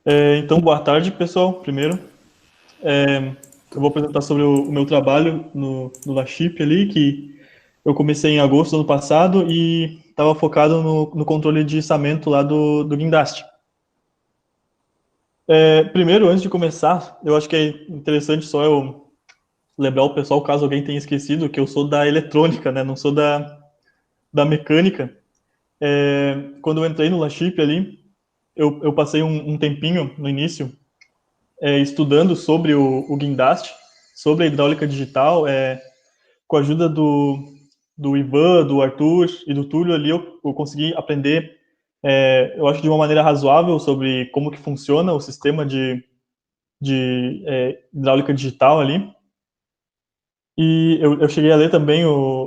Então, boa tarde, pessoal. Primeiro, eu vou apresentar sobre o meu trabalho no Laship ali, que eu comecei em agosto do ano passado e estava focado no controle de içamento lá do guindaste. Primeiro, antes de começar, eu acho que é interessante só eu lembrar o pessoal, caso alguém tenha esquecido, que eu sou da eletrônica, né? Não sou da mecânica. Quando eu entrei no Laship ali, eu passei um tempinho no início estudando sobre o guindaste, sobre a hidráulica digital, com a ajuda do Ivan, do Arthur e do Túlio ali, eu consegui aprender, eu acho de uma maneira razoável, sobre como que funciona o sistema de hidráulica digital ali. E eu cheguei a ler também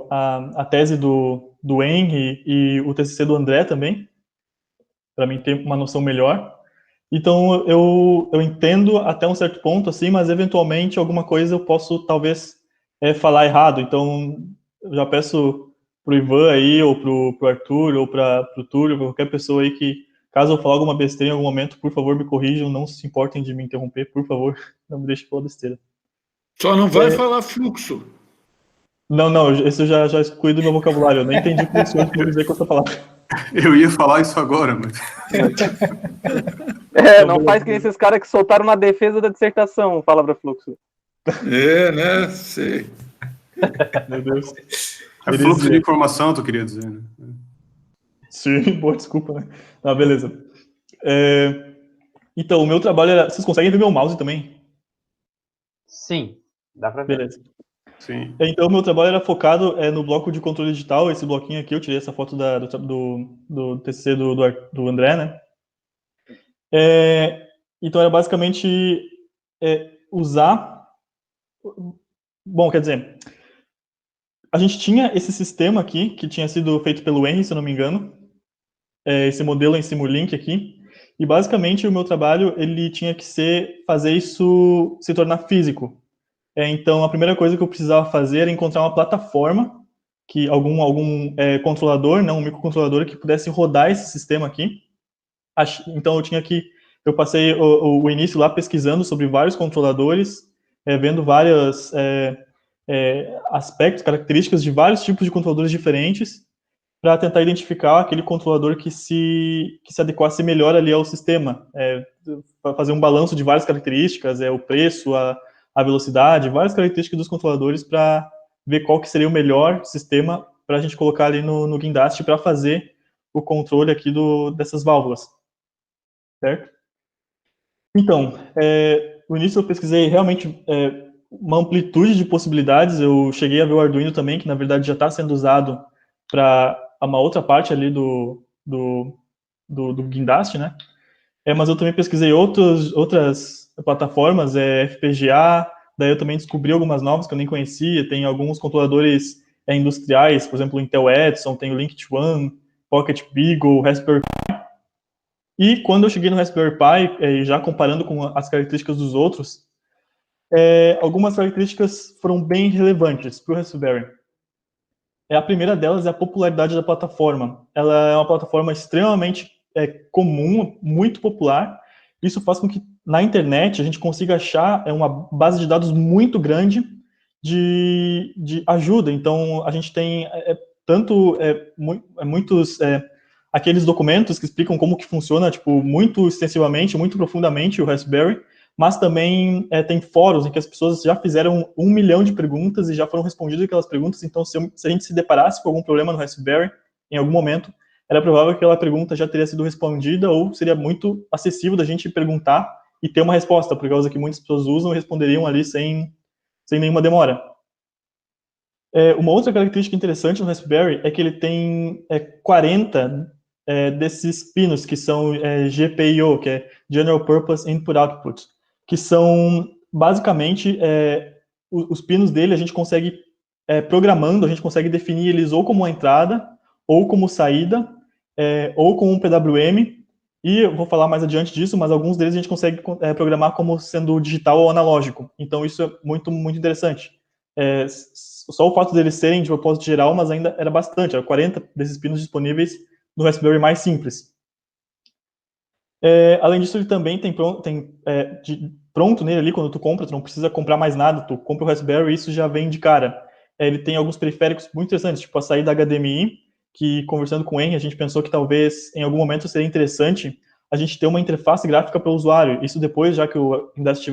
a tese do Henry e o TCC do André também, para mim ter uma noção melhor. Então, eu entendo até um certo ponto, assim, mas eventualmente alguma coisa eu posso, talvez, falar errado. Então, eu já peço pro Ivan aí, ou pro Arthur, ou pro Túlio, qualquer pessoa aí que, caso eu falar alguma besteira em algum momento, por favor, me corrijam, não se importem de me interromper, por favor, não me deixe falar besteira. Só não vai falar fluxo. Não, esse eu já excluí do meu vocabulário, eu nem entendi fluxo antes de dizer com essa palavra. Eu ia falar isso agora, mas. Então, Não faz que nem esses caras que soltaram na defesa da dissertação, palavra fluxo. Né? Sei. meu Deus. É fluxo de informação, tu queria dizer, né? Sim, boa desculpa, né? Ah, beleza. Então, o meu trabalho era... Vocês conseguem ver meu mouse também? Sim, dá pra ver. Beleza. Sim. Então, o meu trabalho era focado no bloco de controle digital, esse bloquinho aqui, eu tirei essa foto do TCC do André, né? Então, era basicamente usar... Bom, quer dizer, a gente tinha esse sistema aqui, que tinha sido feito pelo Henry, se eu não me engano, esse modelo em Simulink aqui, e basicamente o meu trabalho, ele tinha que fazer isso se tornar físico. Então, a primeira coisa que eu precisava fazer era encontrar uma plataforma, que algum controlador, não, um microcontrolador que pudesse rodar esse sistema aqui. Então, eu passei o início lá pesquisando sobre vários controladores, vendo vários aspectos, características de vários tipos de controladores diferentes, para tentar identificar aquele controlador que se adequasse melhor ali ao sistema, para fazer um balanço de várias características, o preço, a velocidade, várias características dos controladores para ver qual que seria o melhor sistema para a gente colocar ali no guindaste para fazer o controle aqui dessas válvulas, certo? Então, no início eu pesquisei realmente uma amplitude de possibilidades, eu cheguei a ver o Arduino também, que na verdade já está sendo usado para uma outra parte ali do guindaste, né? Mas eu também pesquisei outras plataformas, FPGA, daí eu também descobri algumas novas que eu nem conhecia, tem alguns controladores industriais, por exemplo, o Intel Edison, tem o Linked One, Pocket Beagle, Raspberry Pi. E quando eu cheguei no Raspberry Pi, já comparando com as características dos outros, algumas características foram bem relevantes para o Raspberry. A primeira delas é a popularidade da plataforma. Ela é uma plataforma extremamente comum, muito popular. Isso faz com que na internet a gente consiga achar uma base de dados muito grande de ajuda. Então, a gente tem muitos aqueles documentos que explicam como que funciona, tipo, muito extensivamente, muito profundamente o Raspberry, mas também tem fóruns em que as pessoas já fizeram 1 milhão de perguntas e já foram respondidas aquelas perguntas. Então, se a gente se deparasse com algum problema no Raspberry, em algum momento, era provável que aquela pergunta já teria sido respondida, ou seria muito acessível da gente perguntar e ter uma resposta, por causa que muitas pessoas usam e responderiam ali sem nenhuma demora. Uma outra característica interessante no Raspberry é que ele tem 40 desses pinos, que são GPIO, que é General Purpose Input Output, que são basicamente os pinos dele a gente consegue programando, a gente consegue definir eles ou como uma entrada, ou como saída, ou como um PWM, e eu vou falar mais adiante disso, mas alguns deles a gente consegue programar como sendo digital ou analógico. Então isso é muito, muito interessante. Só o fato deles serem de propósito geral, mas ainda era bastante, era 40 desses pinos disponíveis no Raspberry mais simples. Além disso, ele também tem pronto nele ali, quando tu compra, tu não precisa comprar mais nada, tu compra o Raspberry e isso já vem de cara. Ele tem alguns periféricos muito interessantes, tipo a saída HDMI, que conversando com o Henry, a gente pensou que talvez em algum momento seria interessante a gente ter uma interface gráfica para o usuário. Isso depois, já que o Indust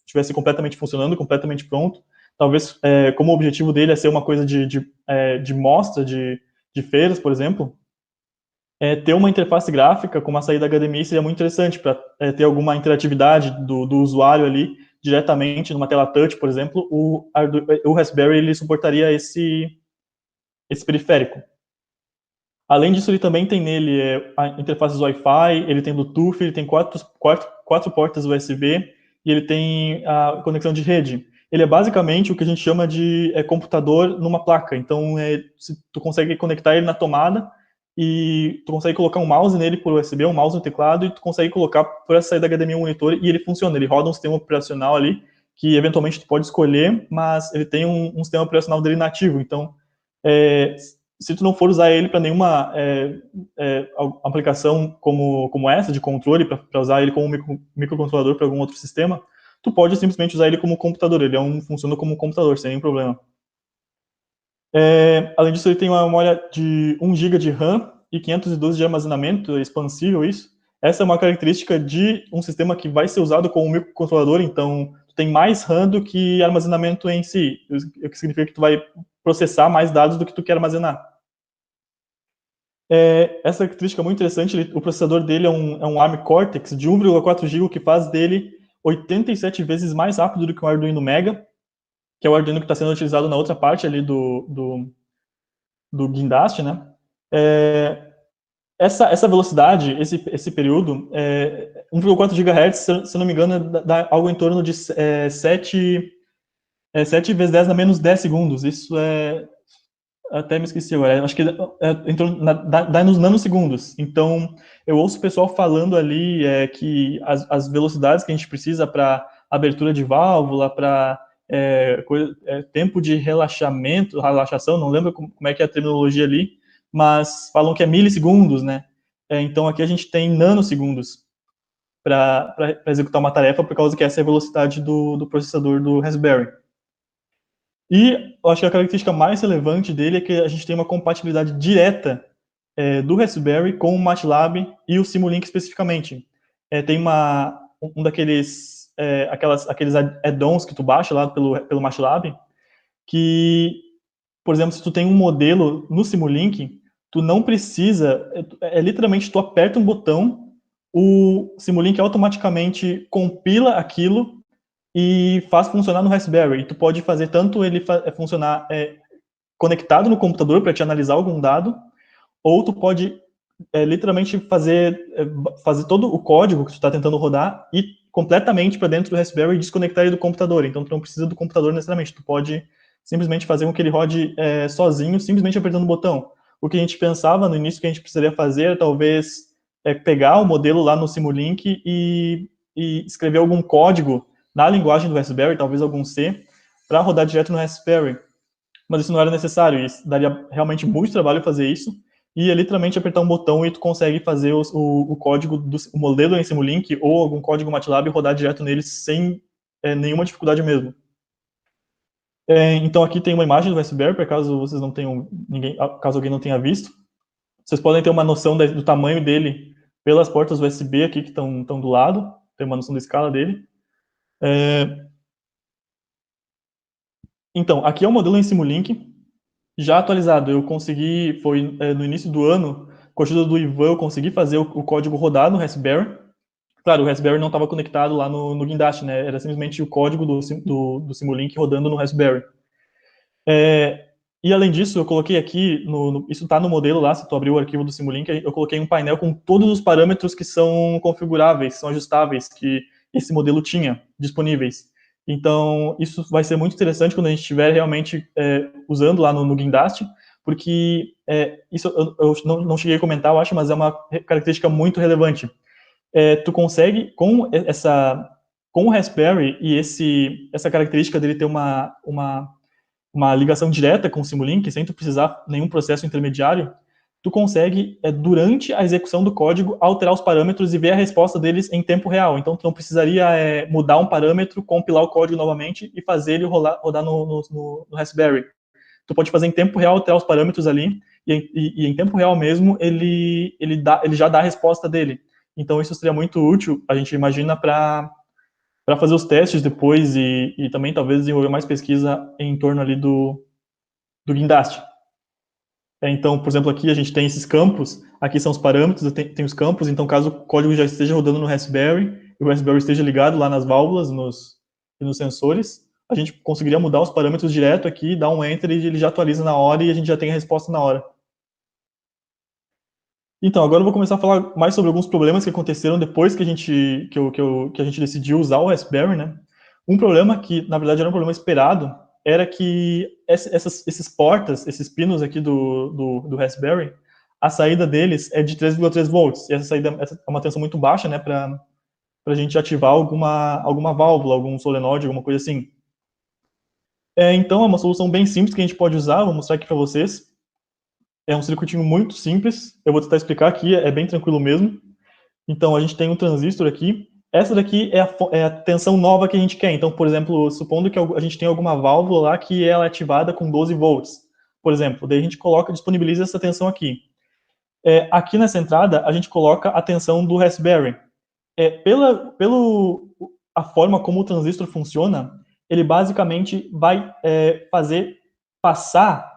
estivesse completamente funcionando, completamente pronto, talvez como o objetivo dele é ser uma coisa de mostra, de feiras, por exemplo, ter uma interface gráfica com uma saída HDMI seria muito interessante para ter alguma interatividade do usuário ali diretamente numa tela touch, por exemplo. O Raspberry ele suportaria esse periférico. Além disso, ele também tem nele a interfaces Wi-Fi, ele tem Bluetooth, ele tem quatro portas USB e ele tem a conexão de rede. Ele é basicamente o que a gente chama de computador numa placa. Então, tu consegue conectar ele na tomada e tu consegue colocar um mouse nele por USB, um mouse no teclado, e tu consegue colocar por essa saída HDMI um monitor e ele funciona. Ele roda um sistema operacional ali que eventualmente tu pode escolher, mas ele tem um sistema operacional dele nativo. Então, se tu não for usar ele para nenhuma aplicação como essa, de controle, para usar ele como microcontrolador para algum outro sistema, tu pode simplesmente usar ele como computador. Ele funciona como um computador, sem nenhum problema. Além disso, ele tem uma memória de 1 GB de RAM e 512 de armazenamento, é expansível isso. Essa é uma característica de um sistema que vai ser usado como microcontrolador, então tu tem mais RAM do que armazenamento em si, o que significa que tu vai processar mais dados do que tu quer armazenar. Essa característica é muito interessante, o processador dele é um ARM Cortex de 1,4 GB, o que faz dele 87 vezes mais rápido do que o Arduino Mega, que é o Arduino que está sendo utilizado na outra parte ali do Guindaste, né? Essa velocidade, esse período, 1,4 GHz, se não me engano, dá algo em torno de 7 vezes 10 na menos 10 segundos. Isso até me esqueci agora, acho que dá nos nanosegundos. Então, eu ouço o pessoal falando ali que as velocidades que a gente precisa para abertura de válvula, para tempo de relaxação, não lembro como é que é a terminologia ali, mas falam que é milissegundos, né? Então, aqui a gente tem nanosegundos para executar uma tarefa, por causa que essa é a velocidade do processador do Raspberry. E eu acho que a característica mais relevante dele é que a gente tem uma compatibilidade direta do Raspberry com o MATLAB e o Simulink especificamente. Tem um daqueles aqueles add-ons que tu baixa lá pelo MATLAB, que, por exemplo, se tu tem um modelo no Simulink, tu não precisa, literalmente tu aperta um botão, o Simulink automaticamente compila aquilo e faz funcionar no Raspberry. E tu pode fazer tanto ele funcionar conectado no computador para te analisar algum dado, ou tu pode literalmente fazer todo o código que tu está tentando rodar e completamente para dentro do Raspberry e desconectar ele do computador. Então tu não precisa do computador necessariamente, tu pode simplesmente fazer com que ele rode sozinho, simplesmente apertando o botão. O que a gente pensava no início que a gente precisaria fazer é talvez pegar o modelo lá no Simulink e escrever algum código na linguagem do Raspberry, talvez algum C, para rodar direto no Raspberry. Mas isso não era necessário, isso daria realmente muito trabalho fazer isso, e é literalmente apertar um botão e tu consegue fazer o código o modelo em Simulink ou algum código MATLAB rodar direto nele sem nenhuma dificuldade mesmo. Então aqui tem uma imagem do Raspberry, por caso vocês não tenham, caso alguém não tenha visto. Vocês podem ter uma noção do tamanho dele pelas portas USB aqui que estão do lado, tem uma noção da escala dele. Então, aqui é o modelo em Simulink, já atualizado. Eu consegui, foi no início do ano, com a ajuda do Ivan, eu consegui fazer o código rodar no Raspberry. Claro, o Raspberry não estava conectado lá no Guindaste, né? Era simplesmente o código do Simulink rodando no Raspberry. E além disso, eu coloquei aqui, isso está no modelo lá, se tu abrir o arquivo do Simulink, eu coloquei um painel com todos os parâmetros que são configuráveis, são ajustáveis, que esse modelo tinha disponíveis. Então, isso vai ser muito interessante quando a gente estiver realmente usando lá no Guindaste, porque isso eu não cheguei a comentar, eu acho, mas é uma característica muito relevante. Tu consegue, com o Raspberry e essa característica dele ter uma ligação direta com o Simulink, sem tu precisar nenhum processo intermediário, tu consegue, durante a execução do código, alterar os parâmetros e ver a resposta deles em tempo real. Então, tu não precisaria mudar um parâmetro, compilar o código novamente e fazer ele rodar no Raspberry. Tu pode fazer em tempo real, alterar os parâmetros ali, e em tempo real mesmo, ele já dá a resposta dele. Então, isso seria muito útil, a gente imagina, para fazer os testes depois e também talvez desenvolver mais pesquisa em torno ali do guindaste. Então, por exemplo, aqui a gente tem esses campos, aqui são os parâmetros, tem os campos, então caso o código já esteja rodando no Raspberry, e o Raspberry esteja ligado lá nas válvulas, nos sensores, a gente conseguiria mudar os parâmetros direto aqui, dar um Enter e ele já atualiza na hora e a gente já tem a resposta na hora. Então, agora eu vou começar a falar mais sobre alguns problemas que aconteceram depois que a gente decidiu usar o Raspberry, né? Um problema que, na verdade, era um problema esperado, era que esses portas, esses pinos aqui do Raspberry, a saída deles é de 3,3 volts, e essa saída é uma tensão muito baixa, né, para a gente ativar alguma válvula, algum solenoide, alguma coisa assim. Então, é uma solução bem simples que a gente pode usar, vou mostrar aqui para vocês. É um circuitinho muito simples, eu vou tentar explicar aqui, é bem tranquilo mesmo. Então, a gente tem um transistor aqui, essa daqui é a tensão nova que a gente quer. Então, por exemplo, supondo que a gente tem alguma válvula lá que ela é ativada com 12 volts, por exemplo, daí a gente disponibiliza essa tensão aqui. Aqui nessa entrada, a gente coloca a tensão do Raspberry. A forma como o transistor funciona, ele basicamente vai fazer passar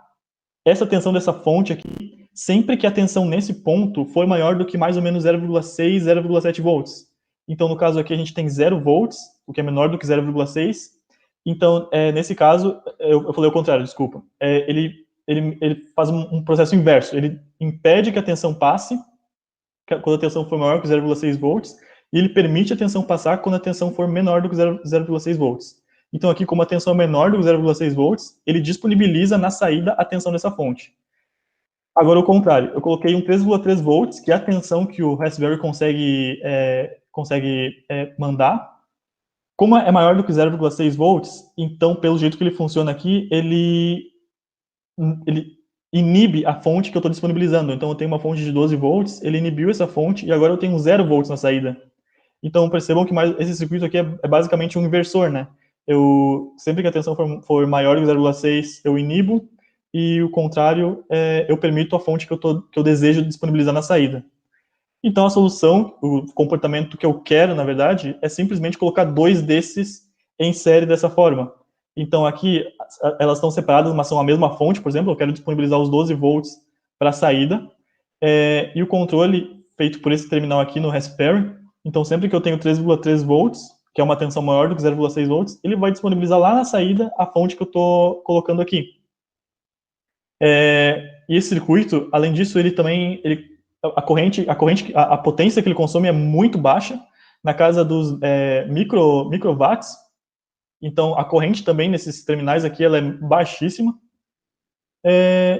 essa tensão dessa fonte aqui, sempre que a tensão nesse ponto for maior do que mais ou menos 0,6, 0,7 volts. Então, no caso aqui, a gente tem 0 volts, o que é menor do que 0,6. Então, nesse caso, eu falei o contrário, desculpa. Ele faz um processo inverso. Ele impede que a tensão passe, quando a tensão for maior que 0,6 volts, e ele permite a tensão passar quando a tensão for menor do que 0,6 volts. Então, aqui, como a tensão é menor do que 0,6 volts, ele disponibiliza na saída a tensão dessa fonte. Agora, o contrário, eu coloquei um 3,3 volts, que é a tensão que o Raspberry consegue mandar. Como é maior do que 0,6 volts, então, pelo jeito que ele funciona aqui, ele inibe a fonte que eu estou disponibilizando. Então, eu tenho uma fonte de 12 volts, ele inibiu essa fonte, e agora eu tenho 0 volts na saída. Então, percebam que esse circuito aqui é basicamente um inversor, né? Sempre que a tensão for maior do que 0,6, eu inibo, e o contrário, eu permito a fonte que eu desejo disponibilizar na saída. Então, a solução, o comportamento que eu quero, na verdade, é simplesmente colocar 2 desses em série dessa forma. Então, aqui, elas estão separadas, mas são a mesma fonte, por exemplo, eu quero disponibilizar os 12 volts para a saída, e o controle feito por esse terminal aqui no Raspberry. Então, sempre que eu tenho 3,3 volts, que é uma tensão maior do que 0,6 volts, ele vai disponibilizar lá na saída a fonte que eu estou colocando aqui. E esse circuito, além disso, ele também, a potência que ele consome é muito baixa, na casa dos microwatts. Então, a corrente também nesses terminais aqui, ela é baixíssima.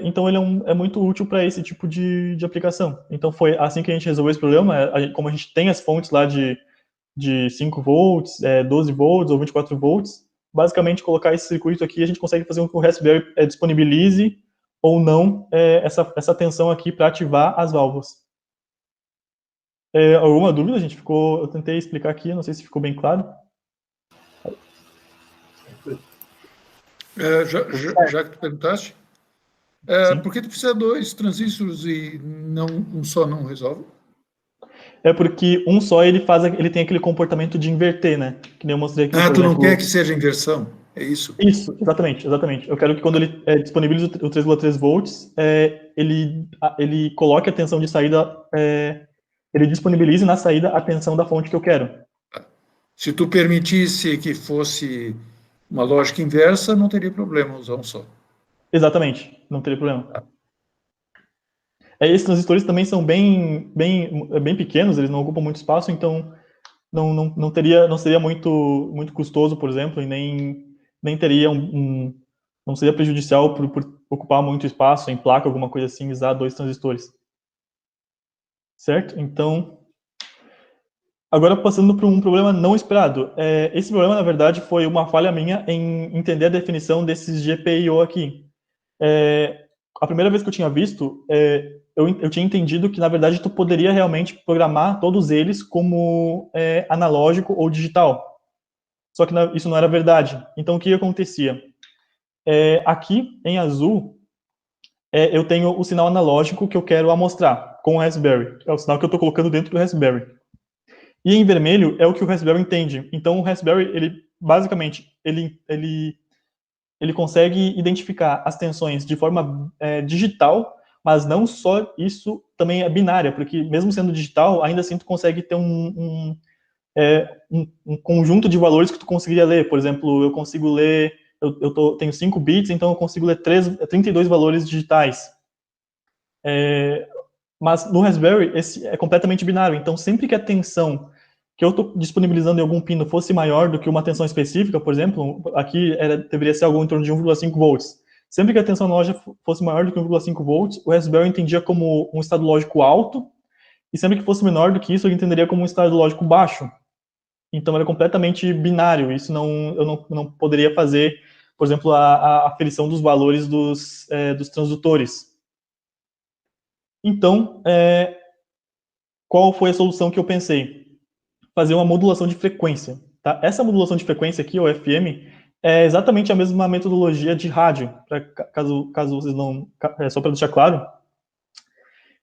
Então, ele é muito útil para esse tipo de aplicação. Então, foi assim que a gente resolveu esse problema. Como a gente tem as fontes lá de 5 volts, 12 volts ou 24 volts, basicamente colocar esse circuito aqui, a gente consegue fazer com que o Raspberry disponibilize ou não essa tensão aqui para ativar as válvulas. Alguma dúvida, gente? Eu tentei explicar aqui, não sei se ficou bem claro. Já que tu perguntaste, por que tu precisa 2 transistores e não um só não resolve? É porque um só ele tem aquele comportamento de inverter, né? Que nem eu mostrei aqui. Tu não quer que seja inversão? É isso? Isso, exatamente. Eu quero que quando ele disponibilize o 3,3 volts, ele coloque a tensão de saída, ele disponibilize na saída a tensão da fonte que eu quero. Se tu permitisse que fosse uma lógica inversa, não teria problema usar um só. Exatamente, não teria problema. Esses transistores também são bem pequenos, eles não ocupam muito espaço, então não seria muito custoso, por exemplo, e nem teria não seria prejudicial por ocupar muito espaço em placa, alguma coisa assim, usar 2 transistores. Certo? Então, agora passando para um problema não esperado. Esse problema, na verdade, foi uma falha minha em entender a definição desses GPIO aqui. A primeira vez que eu tinha visto, eu tinha entendido que, na verdade, tu poderia realmente programar todos eles como analógico ou digital. Só que isso não era verdade. Então, o que acontecia? Aqui, em azul, eu tenho o sinal analógico que eu quero amostrar com o Raspberry. É o sinal que eu estou colocando dentro do Raspberry. E em vermelho é o que o Raspberry entende. Então, o Raspberry, ele basicamente, ele consegue identificar as tensões de forma digital, mas não só isso, também é binária, porque mesmo sendo digital, ainda assim tu consegue ter um conjunto de valores que tu conseguiria ler. Por exemplo, eu consigo ler, tenho 5 bits, então eu consigo ler 32 valores digitais. Mas no Raspberry, esse é completamente binário, então sempre que a tensão que eu estou disponibilizando em algum pino fosse maior do que uma tensão específica, por exemplo, aqui deveria ser algo em torno de 1,5 volts. Sempre que a tensão analógica fosse maior do que 1,5 volts, o Raspberry entendia como um estado lógico alto, e sempre que fosse menor do que isso, ele entenderia como um estado lógico baixo. Então era completamente binário, isso eu não poderia fazer, por exemplo, a aferição dos valores dos transdutores. Então, qual foi a solução que eu pensei? Fazer uma modulação de frequência. Tá? Essa modulação de frequência aqui, o FM, é exatamente a mesma metodologia de rádio, caso vocês não... só para deixar claro.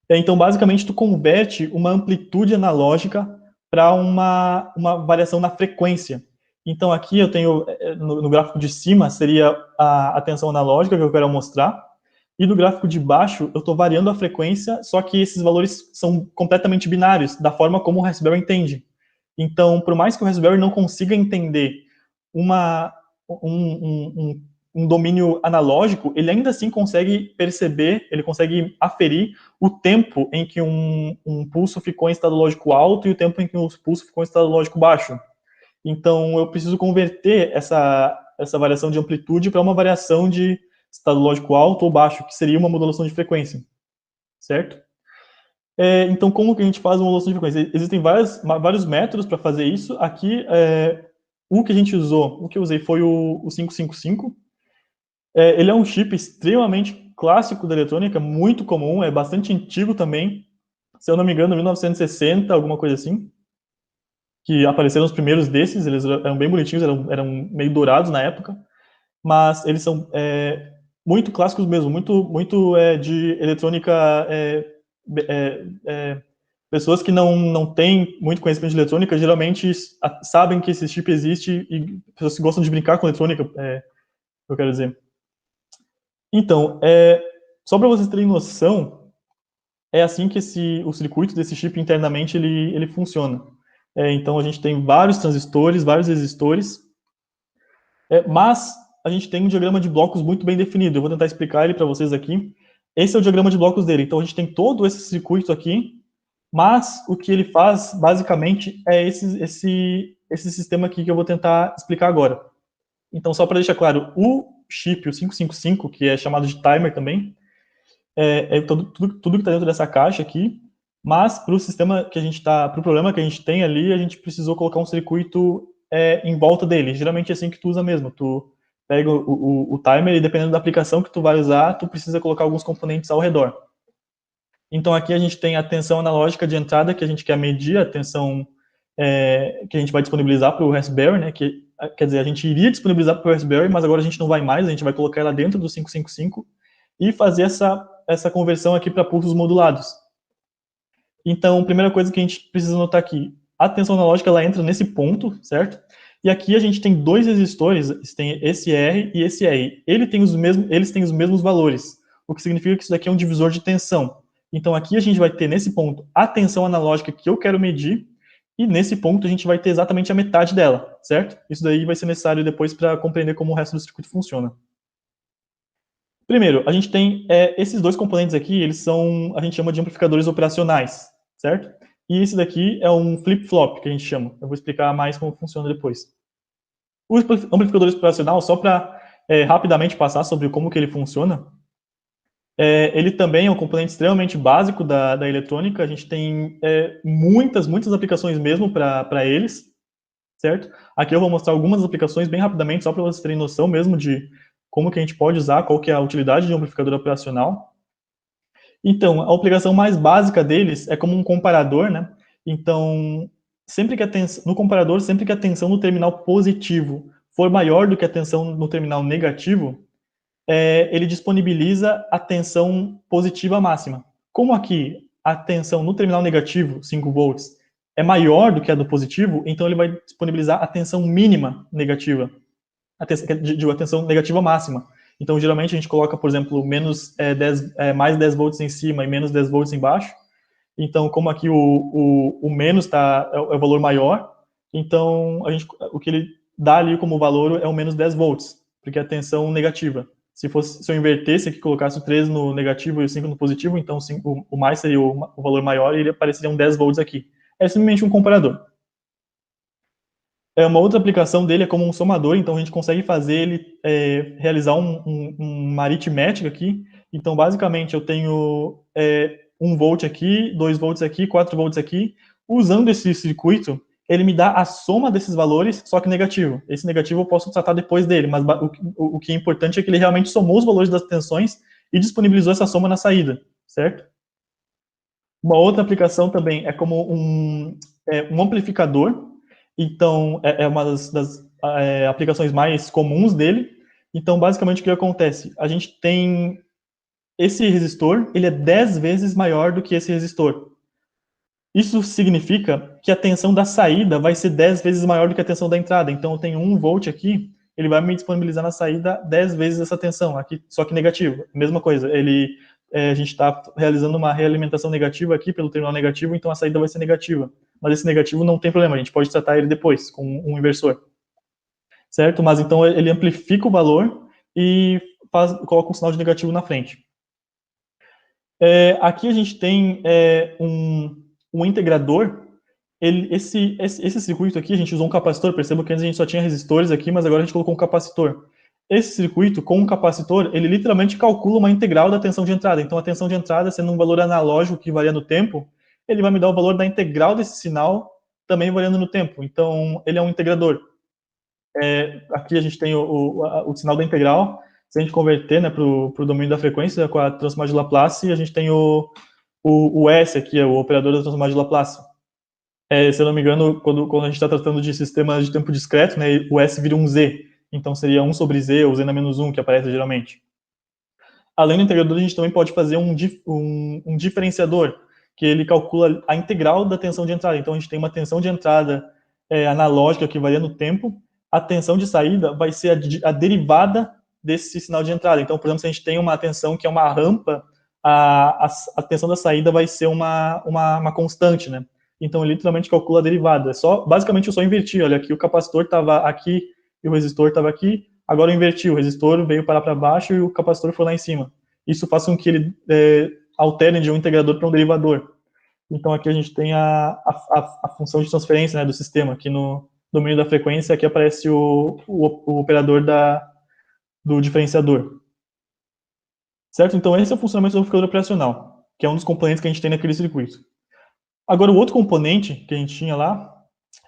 Então, basicamente, tu converte uma amplitude analógica para uma variação na frequência. Então, aqui eu tenho, no gráfico de cima, seria a tensão analógica que eu quero mostrar, e no gráfico de baixo, eu estou variando a frequência, só que esses valores são completamente binários, da forma como o Raspberry entende. Então, por mais que o Raspberry não consiga entender um domínio analógico, ele ainda assim consegue perceber, ele consegue aferir o tempo em que um pulso ficou em estado lógico alto e o tempo em que o pulso ficou em estado lógico baixo. Então, eu preciso converter essa variação de amplitude para uma variação de estado lógico alto ou baixo, que seria uma modulação de frequência, certo? Então, como que a gente faz uma modulação de frequência? Existem vários métodos para fazer isso. Aqui, o que eu usei foi o 555. Ele é um chip extremamente clássico da eletrônica, muito comum, é bastante antigo também. Se eu não me engano, 1960, alguma coisa assim, que apareceram os primeiros desses. Eles eram bem bonitinhos, eram meio dourados na época, mas eles são muito clássicos mesmo, muito de eletrônica. Pessoas que não têm muito conhecimento de eletrônica geralmente sabem que esse chip existe, e pessoas que gostam de brincar com eletrônica, eu quero dizer. Então, só para vocês terem noção, é assim que o circuito desse chip internamente ele funciona. Então, a gente tem vários transistores, vários resistores, mas a gente tem um diagrama de blocos muito bem definido. Eu vou tentar explicar ele para vocês aqui. Esse é o diagrama de blocos dele. Então, a gente tem todo esse circuito aqui, mas o que ele faz, basicamente, é esse sistema aqui que eu vou tentar explicar agora. Então, só para deixar claro, o chip, o 555, que é chamado de timer também, tudo que está dentro dessa caixa aqui, mas para o sistema que a gente para o problema que a gente tem ali, a gente precisou colocar um circuito em volta dele. Geralmente é assim que tu usa mesmo. Tu pega o timer e, dependendo da aplicação que tu vai usar, tu precisa colocar alguns componentes ao redor. Então, aqui a gente tem a tensão analógica de entrada, que a gente quer medir, a tensão que a gente vai disponibilizar para o Raspberry, né? Quer dizer, a gente iria disponibilizar para o Raspberry, mas agora a gente não vai mais, a gente vai colocar ela dentro do 555 e fazer essa conversão aqui para pulsos modulados. Então, a primeira coisa que a gente precisa notar aqui, a tensão analógica ela entra nesse ponto, certo? E aqui a gente tem dois resistores, tem esse R e esse R. Eles têm os mesmos valores, o que significa que isso daqui é um divisor de tensão. Então, aqui a gente vai ter, nesse ponto, a tensão analógica que eu quero medir, e nesse ponto a gente vai ter exatamente a metade dela, certo? Isso daí vai ser necessário depois para compreender como o resto do circuito funciona. Primeiro, a gente tem esses dois componentes aqui, a gente chama de amplificadores operacionais, certo? E esse daqui é um flip-flop, que a gente chama. Eu vou explicar mais como funciona depois. O amplificador operacional, só para rapidamente passar sobre como que ele funciona, ele também é um componente extremamente básico da eletrônica. A gente tem muitas aplicações mesmo para eles, certo? Aqui eu vou mostrar algumas aplicações bem rapidamente, só para vocês terem noção mesmo de como que a gente pode usar, qual que é a utilidade de um amplificador operacional. Então, a aplicação mais básica deles é como um comparador, né? Então, no comparador, sempre que a tensão no terminal positivo for maior do que a tensão no terminal negativo, ele disponibiliza a tensão positiva máxima. Como aqui a tensão no terminal negativo, 5 volts, é maior do que a do positivo, então ele vai disponibilizar a tensão mínima negativa, a tensão negativa máxima. Então, geralmente, a gente coloca, por exemplo, mais 10 volts em cima e menos 10 volts embaixo. Então, como aqui o menos é o valor maior, então o que ele dá ali como valor é o menos 10 volts, porque é a tensão negativa. Se eu invertesse aqui, colocasse o 3 no negativo e o 5 no positivo, então o mais seria o valor maior e ele apareceria um 10 volts aqui. É simplesmente um comparador. Uma outra aplicação dele é como um somador, então a gente consegue fazer ele realizar uma aritmética aqui. Então, basicamente, eu tenho 1 volt aqui, 2 volts aqui, 4 volts aqui. Usando esse circuito, ele me dá a soma desses valores, só que negativo. Esse negativo eu posso tratar depois dele, mas o que é importante é que ele realmente somou os valores das tensões e disponibilizou essa soma na saída, certo? Uma outra aplicação também é como um amplificador. Então, é uma das aplicações mais comuns dele. Então, basicamente, o que acontece? A gente tem esse resistor, ele é 10 vezes maior do que esse resistor. Isso significa que a tensão da saída vai ser 10 vezes maior do que a tensão da entrada. Então, eu tenho 1 volt aqui, ele vai me disponibilizar na saída 10 vezes essa tensão, aqui, só que negativo. Mesma coisa, a gente está realizando uma realimentação negativa aqui pelo terminal negativo, então a saída vai ser negativa. Mas esse negativo não tem problema, a gente pode tratar ele depois, com um inversor. Certo? Mas então ele amplifica o valor e coloca um sinal de negativo na frente. Aqui a gente tem um integrador. Esse circuito aqui, a gente usou um capacitor, perceba que antes a gente só tinha resistores aqui, mas agora a gente colocou um capacitor. Esse circuito, com um capacitor, ele literalmente calcula uma integral da tensão de entrada. Então, a tensão de entrada, sendo um valor analógico que varia no tempo, ele vai me dar o valor da integral desse sinal, também variando no tempo. Então, ele é um integrador. Aqui a gente tem o sinal da integral. Se a gente converter, né, para o domínio da frequência, com a transformada de Laplace, a gente tem o S aqui, o operador da transformada de Laplace. Se eu não me engano, quando a gente está tratando de sistemas de tempo discreto, né, o S vira um Z. Então, seria 1 sobre Z, ou Z na menos 1, que aparece geralmente. Além do integrador, a gente também pode fazer um diferenciador, que ele calcula a integral da tensão de entrada. Então, a gente tem uma tensão de entrada analógica, que varia no tempo. A tensão de saída vai ser a derivada desse sinal de entrada. Então, por exemplo, se a gente tem uma tensão que é uma rampa, a tensão da saída vai ser uma constante, né? Então, ele literalmente calcula a derivada. Basicamente, eu só inverti. Olha, aqui o capacitor estava aqui e o resistor estava aqui. Agora eu inverti. O resistor veio parar para baixo e o capacitor foi lá em cima. Isso faz com que ele altere de um integrador para um derivador. Então, aqui a gente tem a função de transferência, né, do sistema. Aqui no domínio da frequência, aqui aparece o operador do diferenciador. Certo? Então, esse é o funcionamento do amplificador operacional, que é um dos componentes que a gente tem naquele circuito. Agora, o outro componente que a gente tinha lá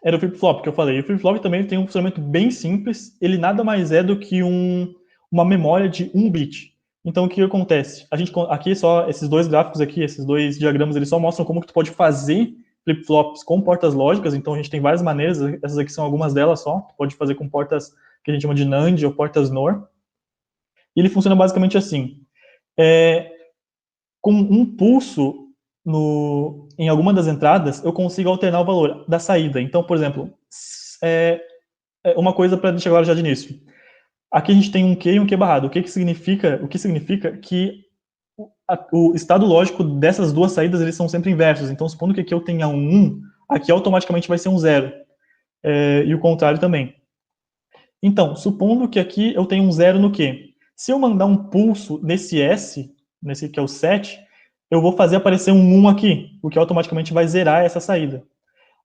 era o flip-flop, que eu falei. O flip-flop também tem um funcionamento bem simples. Ele nada mais é do que uma memória de 1 bit. Então, o que acontece? Aqui só, esses dois gráficos aqui, esses dois diagramas, eles só mostram como que tu pode fazer flip-flops com portas lógicas. Então, a gente tem várias maneiras. Essas aqui são algumas delas só. Tu pode fazer com portas que a gente chama de NAND ou portas NOR. E ele funciona basicamente assim. Com um pulso em alguma das entradas, eu consigo alternar o valor da saída. Então, por exemplo, uma coisa para deixar claro já de início. Aqui a gente tem um Q e um Q barrado. O que significa que o estado lógico dessas duas saídas, eles são sempre inversos. Então, supondo que aqui eu tenha um 1, aqui automaticamente vai ser um 0. E o contrário também. Então, supondo que aqui eu tenho um 0 no Q. Se eu mandar um pulso nesse S, nesse que é o 7, eu vou fazer aparecer um 1 aqui, o que automaticamente vai zerar essa saída.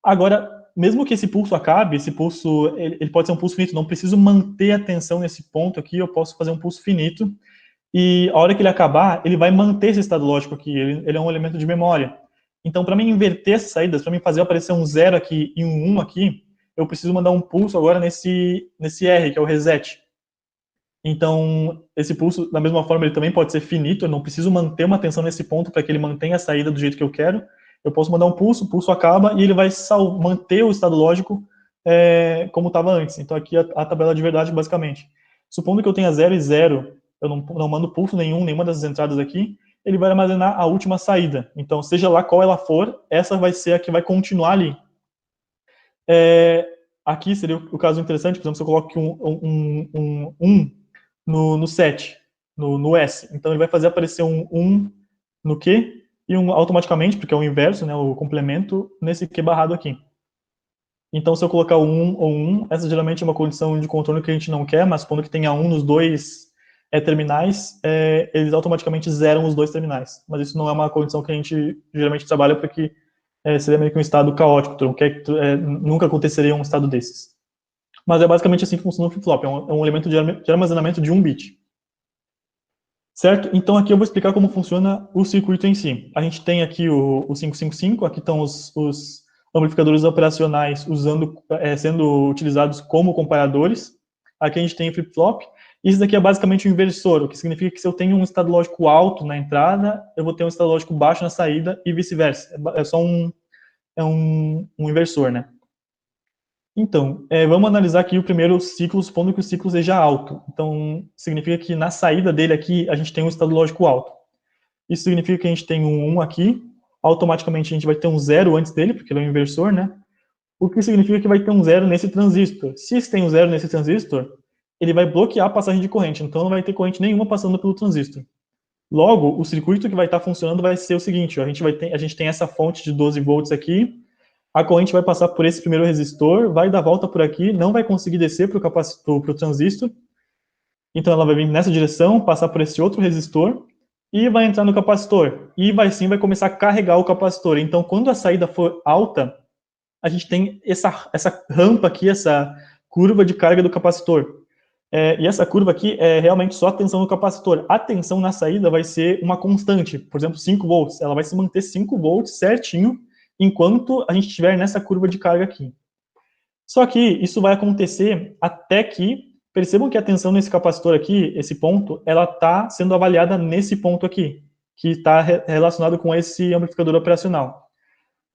Agora, mesmo que esse pulso acabe, esse pulso ele pode ser um pulso finito, não preciso manter a tensão nesse ponto aqui, eu posso fazer um pulso finito, e a hora que ele acabar, ele vai manter esse estado lógico aqui, ele é um elemento de memória. Então, para mim inverter essas saídas, para mim fazer aparecer um 0 aqui e um 1 aqui, eu preciso mandar um pulso agora nesse R, que é o reset. Então, esse pulso, da mesma forma, ele também pode ser finito, eu não preciso manter uma tensão nesse ponto para que ele mantenha a saída do jeito que eu quero. Eu posso mandar um pulso, o pulso acaba e ele vai manter o estado lógico como estava antes. Então, aqui a tabela de verdade, basicamente. Supondo que eu tenha 0 e 0, eu não mando pulso nenhuma das entradas aqui, ele vai armazenar a última saída. Então, seja lá qual ela for, essa vai ser a que vai continuar ali. Aqui seria o caso interessante, por exemplo, se eu coloco um no set, no S. Então, ele vai fazer aparecer um no Q e automaticamente, porque é o inverso, né, o complemento, nesse Q barrado aqui. Então, se eu colocar o 1 ou 1, essa geralmente é uma condição de contorno que a gente não quer, mas quando que tenha 1 nos dois terminais, eles automaticamente zeram os dois terminais. Mas isso não é uma condição que a gente geralmente trabalha, porque seria meio que um estado caótico, nunca aconteceria um estado desses. Mas é basicamente assim que funciona o flip-flop, é um elemento de armazenamento de 1 bit. Certo? Então aqui eu vou explicar como funciona o circuito em si. A gente tem aqui o 555, aqui estão os amplificadores operacionais sendo utilizados como comparadores. Aqui a gente tem o flip-flop. Isso daqui é basicamente um inversor, o que significa que se eu tenho um estado lógico alto na entrada, eu vou ter um estado lógico baixo na saída e vice-versa. É só um inversor, né? Então, vamos analisar aqui o primeiro ciclo, supondo que o ciclo seja alto. Então, significa que na saída dele aqui, a gente tem um estado lógico alto. Isso significa que a gente tem um 1 aqui, automaticamente a gente vai ter um 0 antes dele, porque ele é um inversor, né? O que significa que vai ter um 0 nesse transistor. Se tem um 0 nesse transistor, ele vai bloquear a passagem de corrente, então não vai ter corrente nenhuma passando pelo transistor. Logo, o circuito que vai estar funcionando vai ser o seguinte, ó, a gente tem essa fonte de 12 volts aqui, a corrente vai passar por esse primeiro resistor, vai dar volta por aqui, não vai conseguir descer para o transistor, então ela vai vir nessa direção, passar por esse outro resistor, e vai entrar no capacitor, e vai começar a carregar o capacitor. Então, quando a saída for alta, a gente tem essa rampa aqui, essa curva de carga do capacitor. E essa curva aqui é realmente só a tensão do capacitor. A tensão na saída vai ser uma constante, por exemplo, 5 volts. Ela vai se manter 5 volts certinho, enquanto a gente estiver nessa curva de carga aqui. Só que isso vai acontecer até que, percebam que a tensão nesse capacitor aqui, esse ponto, ela está sendo avaliada nesse ponto aqui, que está relacionado com esse amplificador operacional.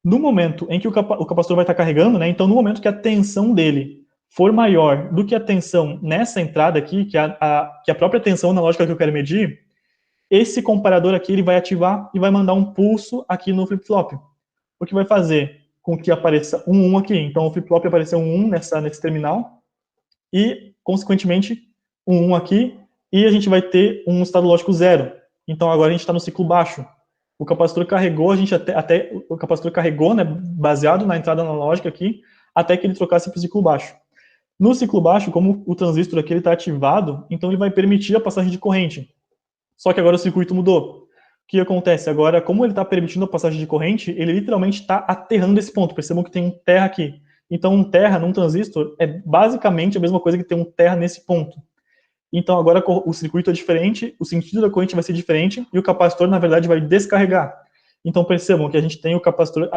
No momento em que o capacitor vai estar carregando, né, então no momento que a tensão dele for maior do que a tensão nessa entrada aqui, que a própria tensão analógica que eu quero medir, esse comparador aqui ele vai ativar e vai mandar um pulso aqui no flip-flop, o que vai fazer com que apareça um 1 aqui. Então o flip-flop apareceu um 1 nesse terminal e, consequentemente, um 1 aqui, e a gente vai ter um estado lógico 0. Então agora a gente está no ciclo baixo. O capacitor carregou, o capacitor carregou, né, baseado na entrada analógica aqui, até que ele trocasse para o ciclo baixo. No ciclo baixo, como o transistor aqui está ativado, então ele vai permitir a passagem de corrente. Só que agora o circuito mudou. O que acontece? Agora, como ele está permitindo a passagem de corrente, ele literalmente está aterrando esse ponto. Percebam que tem um terra aqui. Então, um terra num transistor é basicamente a mesma coisa que ter um terra nesse ponto. Então, agora o circuito é diferente, o sentido da corrente vai ser diferente, e o capacitor, na verdade, vai descarregar. Então, percebam que a gente tem o capacitor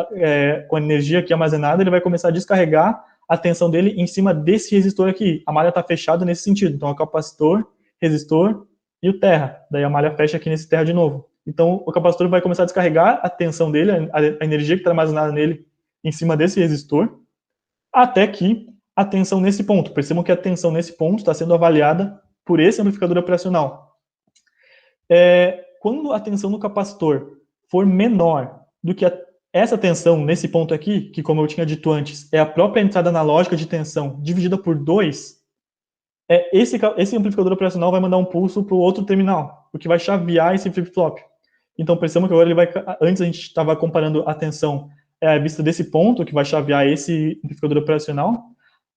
com a energia aqui armazenada, ele vai começar a descarregar a tensão dele em cima desse resistor aqui. A malha está fechada nesse sentido. Então, é o capacitor, resistor e o terra. Daí a malha fecha aqui nesse terra de novo. Então, o capacitor vai começar a descarregar a tensão dele, a energia que está armazenada nele em cima desse resistor, até que a tensão nesse ponto. Percebam que a tensão nesse ponto está sendo avaliada por esse amplificador operacional. Quando a tensão no capacitor for menor do que essa tensão nesse ponto aqui, que, como eu tinha dito antes, é a própria entrada analógica de tensão dividida por 2, esse amplificador operacional vai mandar um pulso para o outro terminal, o que vai chavear esse flip-flop. Então, percebam que agora ele vai... Antes a gente estava comparando a tensão à vista desse ponto, que vai chavear esse amplificador operacional.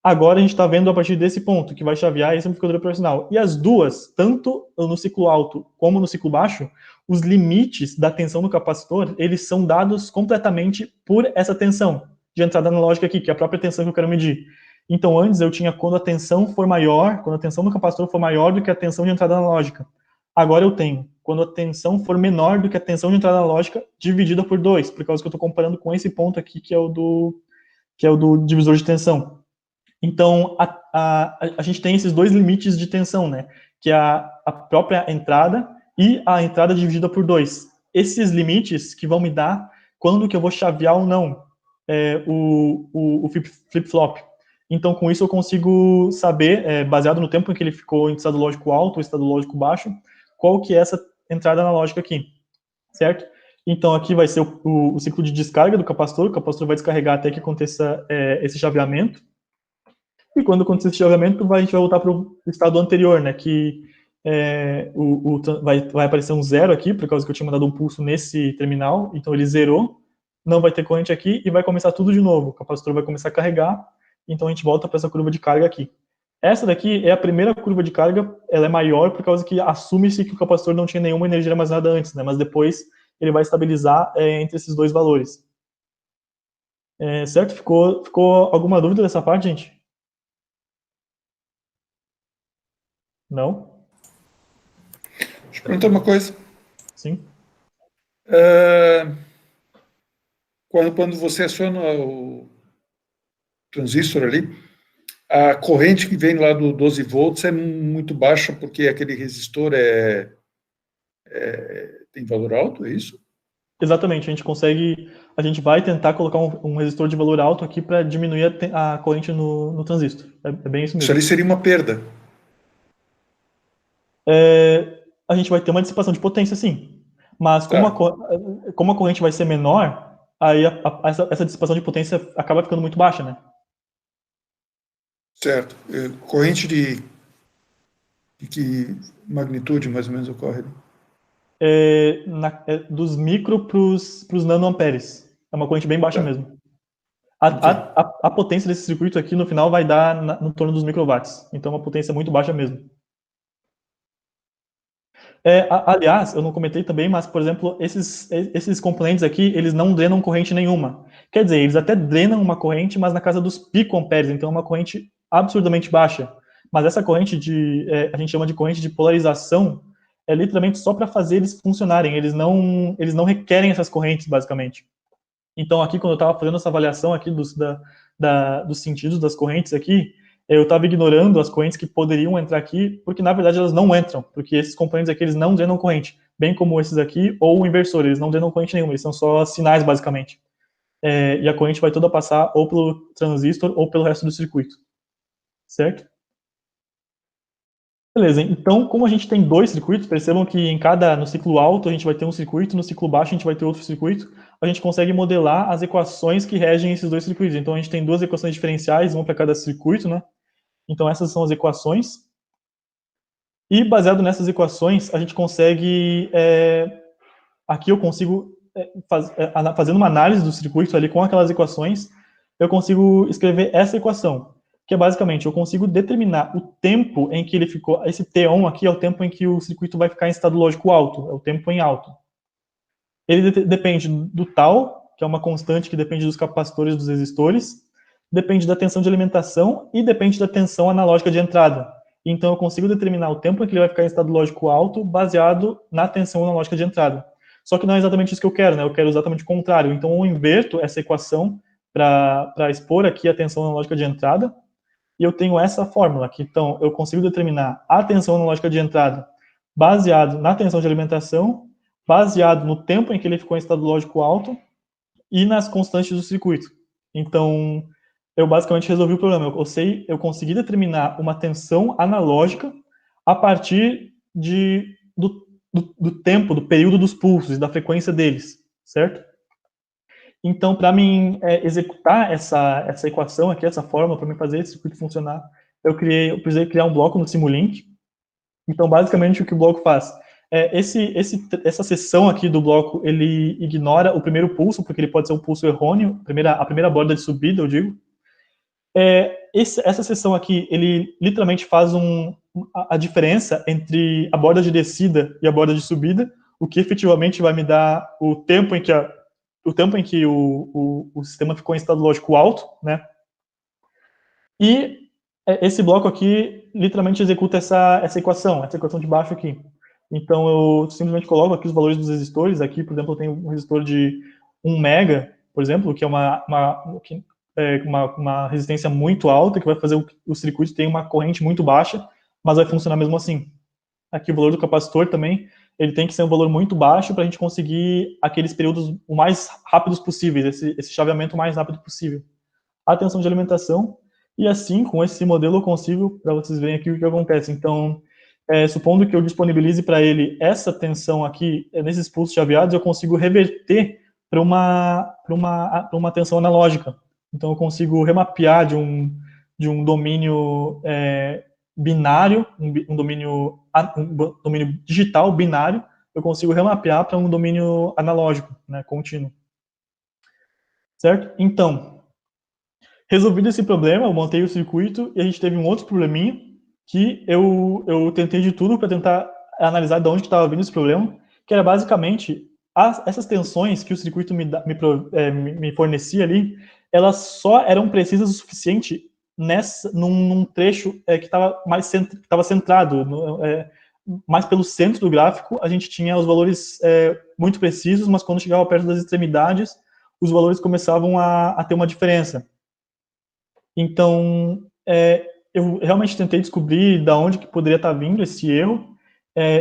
Agora a gente está vendo a partir desse ponto, que vai chavear esse amplificador operacional. E as duas, tanto no ciclo alto como no ciclo baixo, os limites da tensão no capacitor, eles são dados completamente por essa tensão de entrada analógica aqui, que é a própria tensão que eu quero medir. Então, antes eu tinha quando a tensão for maior, quando a tensão no capacitor for maior do que a tensão de entrada analógica. Agora eu tenho quando a tensão for menor do que a tensão de entrada analógica dividida por 2, por causa que eu estou comparando com esse ponto aqui, que é o do divisor de tensão. Então, a gente tem esses dois limites de tensão, né? que é a própria entrada e a entrada dividida por 2. Esses limites que vão me dar quando que eu vou chavear ou não o flip-flop. Então, com isso, eu consigo saber, baseado no tempo em que ele ficou em estado lógico alto ou estado lógico baixo, qual que é essa entrada analógica aqui, certo? Então, aqui vai ser o ciclo de descarga do capacitor. O capacitor vai descarregar até que aconteça esse chaveamento. E quando acontecer esse chaveamento, a gente vai voltar para o estado anterior, né? Que vai aparecer um 0 aqui, por causa que eu tinha mandado um pulso nesse terminal. Então, ele zerou, não vai ter corrente aqui e vai começar tudo de novo. O capacitor vai começar a carregar, então a gente volta para essa curva de carga aqui. Essa daqui é a primeira curva de carga, ela é maior por causa que assume-se que o capacitor não tinha nenhuma energia armazenada antes, né? Mas depois ele vai estabilizar entre esses dois valores. Certo? Ficou alguma dúvida dessa parte, gente? Não? Deixa eu perguntar uma coisa. Sim. Quando você aciona o transistor ali, a corrente que vem lá do 12 volts é muito baixa porque aquele resistor tem valor alto, é isso? Exatamente, a gente vai tentar colocar um resistor de valor alto aqui para diminuir a corrente no transistor. É bem isso mesmo. Isso ali seria uma perda. A gente vai ter uma dissipação de potência, sim. Mas como a corrente vai ser menor, aí essa dissipação de potência acaba ficando muito baixa, né? Certo. Corrente de que magnitude mais ou menos ocorre? Dos micro para os nanoamperes. É uma corrente bem baixa mesmo. A potência desse circuito aqui no final vai dar no torno dos microwatts. Então é uma potência muito baixa mesmo. Aliás, eu não comentei também, mas, por exemplo, esses componentes aqui, eles não drenam corrente nenhuma. Quer dizer, eles até drenam uma corrente, mas na casa dos picoamperes, então é uma corrente absurdamente baixa. Mas essa corrente a gente chama de corrente de polarização, é literalmente só para fazer eles funcionarem, eles não requerem essas correntes, basicamente. Então, aqui, quando eu estava fazendo essa avaliação aqui dos sentidos das correntes aqui, eu estava ignorando as correntes que poderiam entrar aqui, porque, na verdade, elas não entram, porque esses componentes aqui, eles não drenam corrente, bem como esses aqui, ou o inversor, eles não drenam corrente nenhuma, eles são só sinais, basicamente. E a corrente vai toda passar ou pelo transistor ou pelo resto do circuito. Certo? Beleza, então, como a gente tem dois circuitos, percebam que no ciclo alto a gente vai ter um circuito, no ciclo baixo a gente vai ter outro circuito, a gente consegue modelar as equações que regem esses dois circuitos. Então, a gente tem duas equações diferenciais, uma para cada circuito, né? Então, essas são as equações. E, baseado nessas equações, a gente consegue... aqui eu consigo, fazendo uma análise do circuito ali com aquelas equações, eu consigo escrever essa equação, que é basicamente, eu consigo determinar o tempo em que ele ficou... Esse T1 aqui é o tempo em que o circuito vai ficar em estado lógico alto, é o tempo em alto. Ele depende do tal, que é uma constante que depende dos capacitores e dos resistores, depende da tensão de alimentação e depende da tensão analógica de entrada. Então, eu consigo determinar o tempo em que ele vai ficar em estado lógico alto baseado na tensão analógica de entrada. Só que não é exatamente isso que eu quero, né? Eu quero exatamente o contrário. Então, eu inverto essa equação para expor aqui a tensão analógica de entrada, e eu tenho essa fórmula aqui. Então, eu consigo determinar a tensão analógica de entrada baseado na tensão de alimentação, baseado no tempo em que ele ficou em estado lógico alto e nas constantes do circuito. Então, eu basicamente resolvi o problema. Eu consegui determinar uma tensão analógica a partir do tempo, do período dos pulsos e da frequência deles, certo? Então, para mim executar essa equação aqui, essa fórmula, para mim fazer esse circuito funcionar, eu precisei criar um bloco no Simulink. Então, basicamente, o que o bloco faz? Essa seção aqui do bloco, ele ignora o primeiro pulso, porque ele pode ser um pulso errôneo, a primeira borda de subida, eu digo. Essa seção aqui, ele literalmente faz a diferença entre a borda de descida e a borda de subida, o que efetivamente vai me dar o tempo em que o sistema ficou em estado lógico alto, né? E esse bloco aqui literalmente executa essa equação de baixo aqui. Então, eu simplesmente coloco aqui os valores dos resistores. Aqui, por exemplo, eu tenho um resistor de 1 mega, por exemplo, que é uma resistência muito alta, que vai fazer o circuito ter uma corrente muito baixa, mas vai funcionar mesmo assim. Aqui o valor do capacitor também, ele tem que ser um valor muito baixo para a gente conseguir aqueles períodos o mais rápidos possíveis, esse chaveamento o mais rápido possível. A tensão de alimentação, e assim, com esse modelo eu consigo, para vocês verem aqui o que acontece. Então, supondo que eu disponibilize para ele essa tensão aqui, nesses pulsos chaveados, eu consigo reverter para uma tensão analógica. Então, eu consigo remapear de um domínio binário, um domínio digital binário, eu consigo remapear para um domínio analógico, né, contínuo. Certo? Então, resolvido esse problema, eu montei o circuito e a gente teve um outro probleminha que eu tentei de tudo para tentar analisar de onde estava vindo esse problema, que era basicamente essas tensões que o circuito me fornecia ali, elas só eram precisas o suficiente num trecho que estava centrado, mais pelo centro do gráfico, a gente tinha os valores muito precisos, mas quando chegava perto das extremidades, os valores começavam a ter uma diferença. Então, eu realmente tentei descobrir de onde que poderia estar vindo esse erro.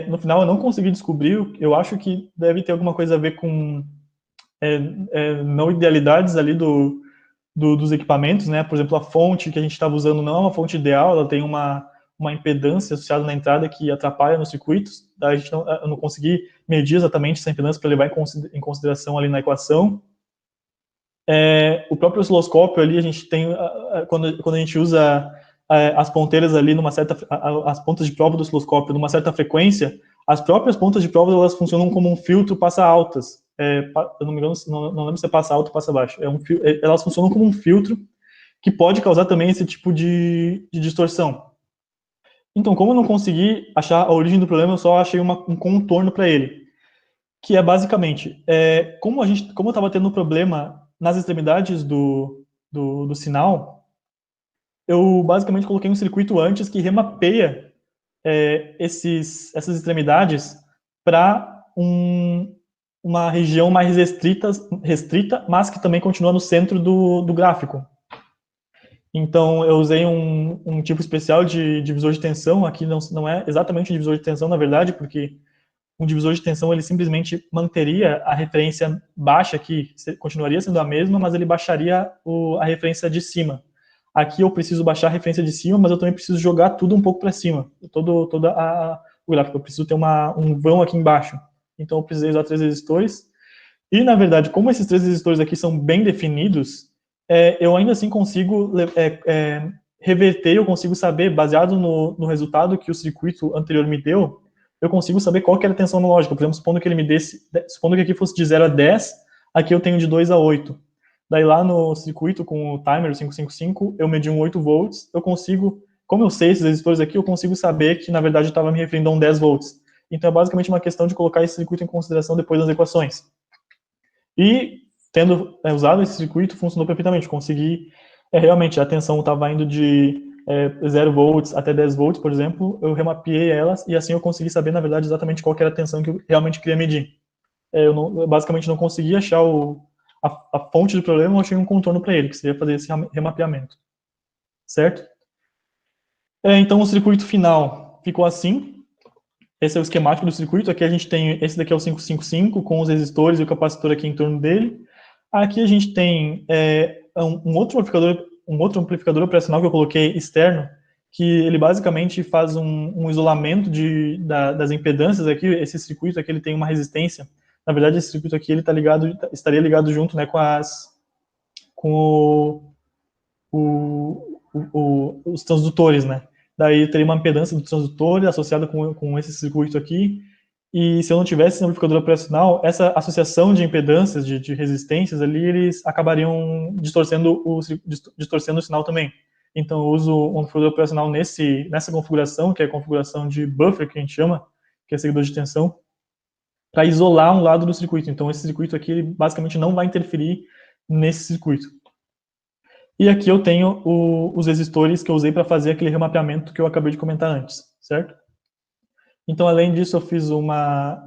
No final, eu não consegui descobrir. Eu acho que deve ter alguma coisa a ver com não idealidades ali dos equipamentos, né? Por exemplo, a fonte que a gente estava usando não é uma fonte ideal, ela tem uma impedância associada na entrada que atrapalha nos circuitos. Eu não consegui medir exatamente essa impedância para levar em consideração ali na equação. O próprio osciloscópio ali, a gente tem, quando a gente usa as ponteiras ali as pontas de prova do osciloscópio numa certa frequência, as próprias pontas de prova elas funcionam como um filtro passa-altas. Eu não me engano, não lembro se é passa-alto ou passa-baixo. Elas funcionam como um filtro que pode causar também esse tipo de distorção. Então, como eu não consegui achar a origem do problema, eu só achei um contorno para ele, que é basicamente, como eu estava tendo um problema nas extremidades do sinal, eu basicamente coloquei um circuito antes que remapeia essas extremidades para uma região mais restrita, mas que também continua no centro do gráfico. Então, eu usei um tipo especial de divisor de tensão. Aqui não é exatamente um divisor de tensão, na verdade, porque um divisor de tensão ele simplesmente manteria a referência baixa, que continuaria sendo a mesma, mas ele baixaria a referência de cima. Aqui eu preciso baixar a referência de cima, mas eu também preciso jogar tudo um pouco para cima, o gráfico. Eu preciso ter um vão aqui embaixo. Então eu precisei usar 3 resistores. E, na verdade, como esses 3 resistores aqui são bem definidos, eu ainda assim consigo reverter, eu consigo saber, baseado no resultado que o circuito anterior me deu, eu consigo saber qual que era a tensão analógica. Por exemplo, supondo que aqui fosse de 0 a 10, aqui eu tenho de 2 a 8. Daí lá no circuito com o timer 555, eu medi 8 volts, eu consigo, como eu sei esses resistores aqui, eu consigo saber que na verdade eu estava me referindo a 10 volts. Então é basicamente uma questão de colocar esse circuito em consideração depois das equações. E tendo usado esse circuito, funcionou perfeitamente. Consegui, realmente, a tensão estava indo de 0 volts até 10 volts, por exemplo, eu remapeei elas e assim eu consegui saber, na verdade, exatamente qual que era a tensão que eu realmente queria medir. Eu basicamente não consegui achar a fonte do problema, eu achei um contorno para ele, que seria fazer esse remapeamento. Certo? Então, o circuito final ficou assim. Esse é o esquemático do circuito. Aqui a gente tem, esse daqui é o 555, com os resistores e o capacitor aqui em torno dele. Aqui a gente tem um outro amplificador operacional que eu coloquei externo, que ele basicamente faz um isolamento das impedâncias aqui. Esse circuito aqui ele tem uma resistência. Na verdade, esse circuito aqui ele estaria ligado junto, né, com os transdutores, né? Daí teria uma impedância do transdutor associada com esse circuito aqui. E se eu não tivesse esse amplificador operacional, essa associação de impedâncias, de resistências ali, eles acabariam distorcendo o sinal também. Então eu uso um amplificador operacional nessa configuração, que é a configuração de buffer, que a gente chama, que é seguidor de tensão, para isolar um lado do circuito. Então esse circuito aqui, ele basicamente não vai interferir nesse circuito. E aqui eu tenho os resistores que eu usei para fazer aquele remapeamento que eu acabei de comentar antes, certo? Então, além disso, eu fiz um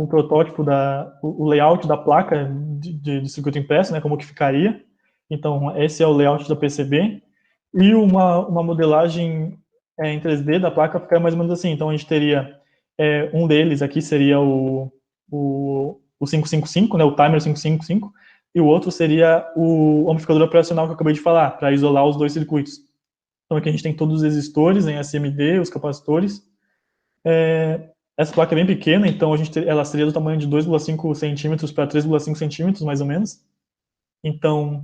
protótipo o layout da placa de circuito impresso, né, como que ficaria. Então, esse é o layout da PCB. E uma modelagem em 3D da placa ficaria mais ou menos assim. Então, a gente teria Um deles aqui seria o 555, né, o timer 555, e o outro seria o amplificador operacional que eu acabei de falar, para isolar os dois circuitos. Então aqui a gente tem todos os resistores em SMD, os capacitores. Essa placa é bem pequena, então ela seria do tamanho de 2,5 centímetros para 3,5 centímetros, mais ou menos. Então,